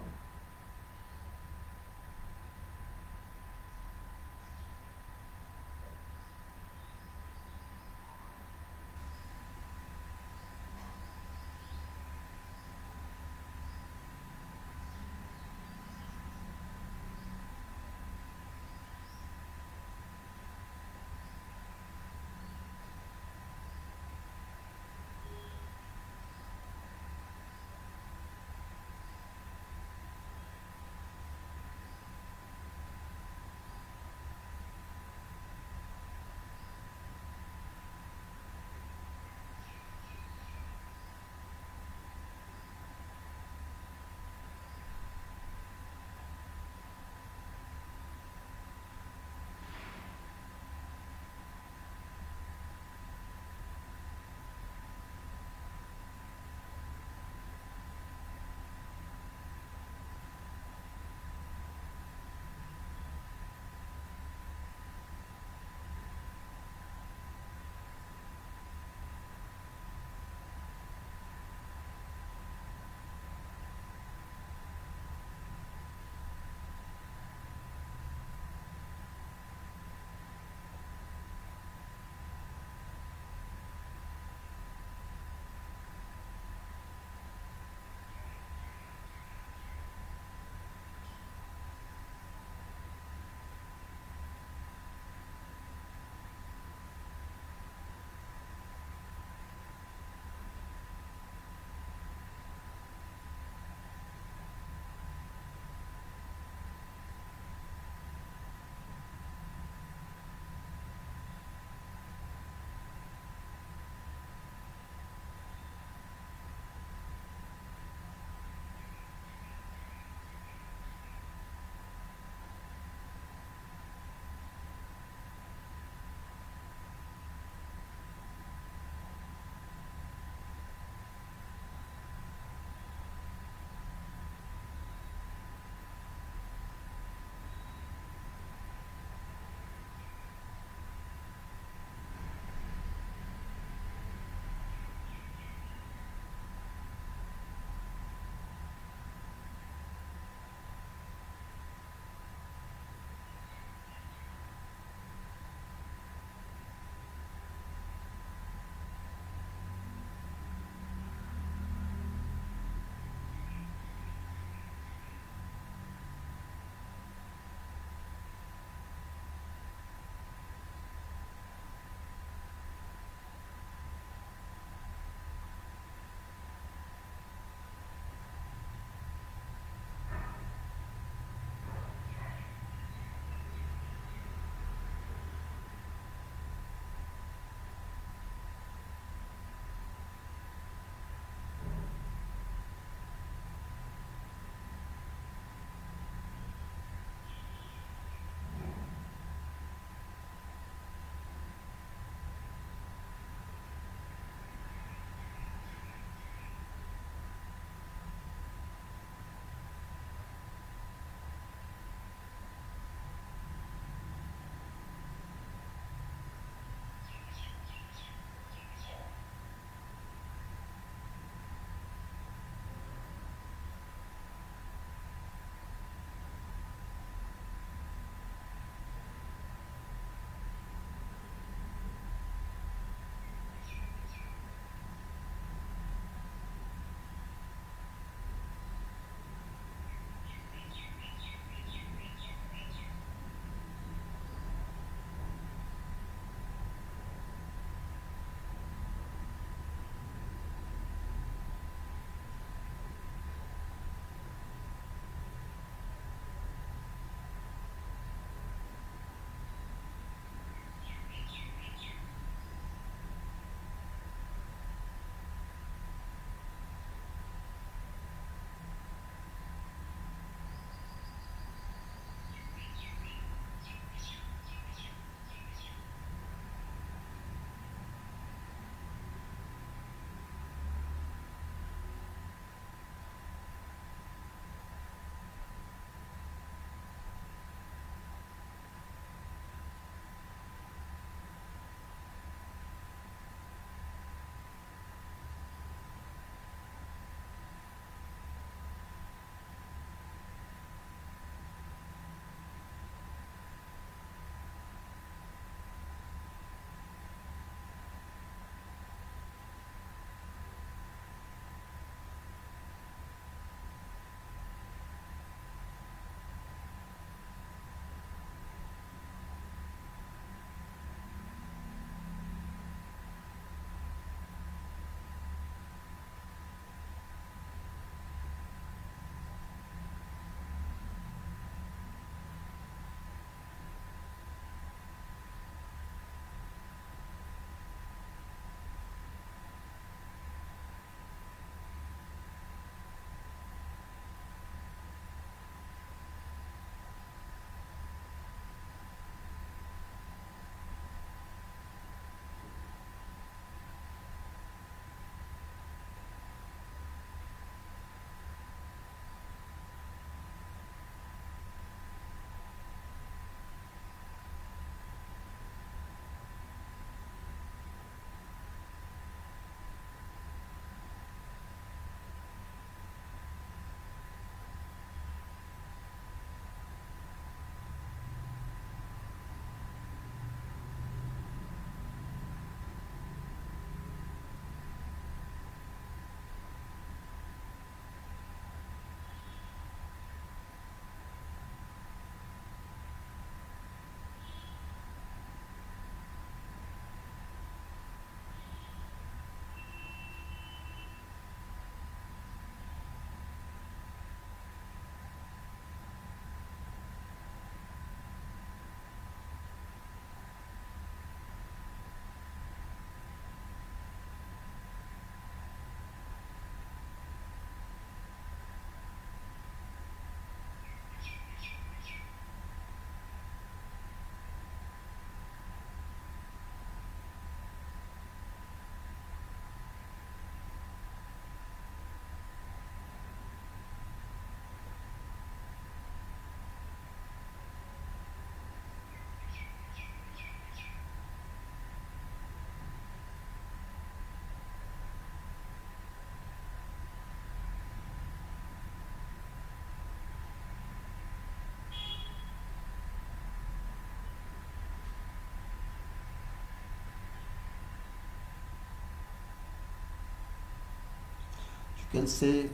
can say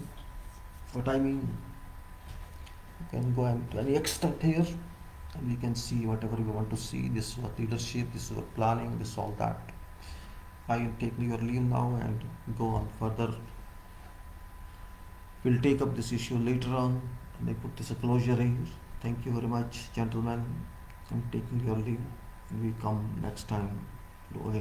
what I mean. You can go and to any extent here, and we can see whatever you want to see. This is what leadership, this is what planning, this is all that. I am taking your leave now and go on further. We'll take up this issue later on, and I put this a closure here. Thank you very much, gentlemen. I'm taking your leave. We come next time again.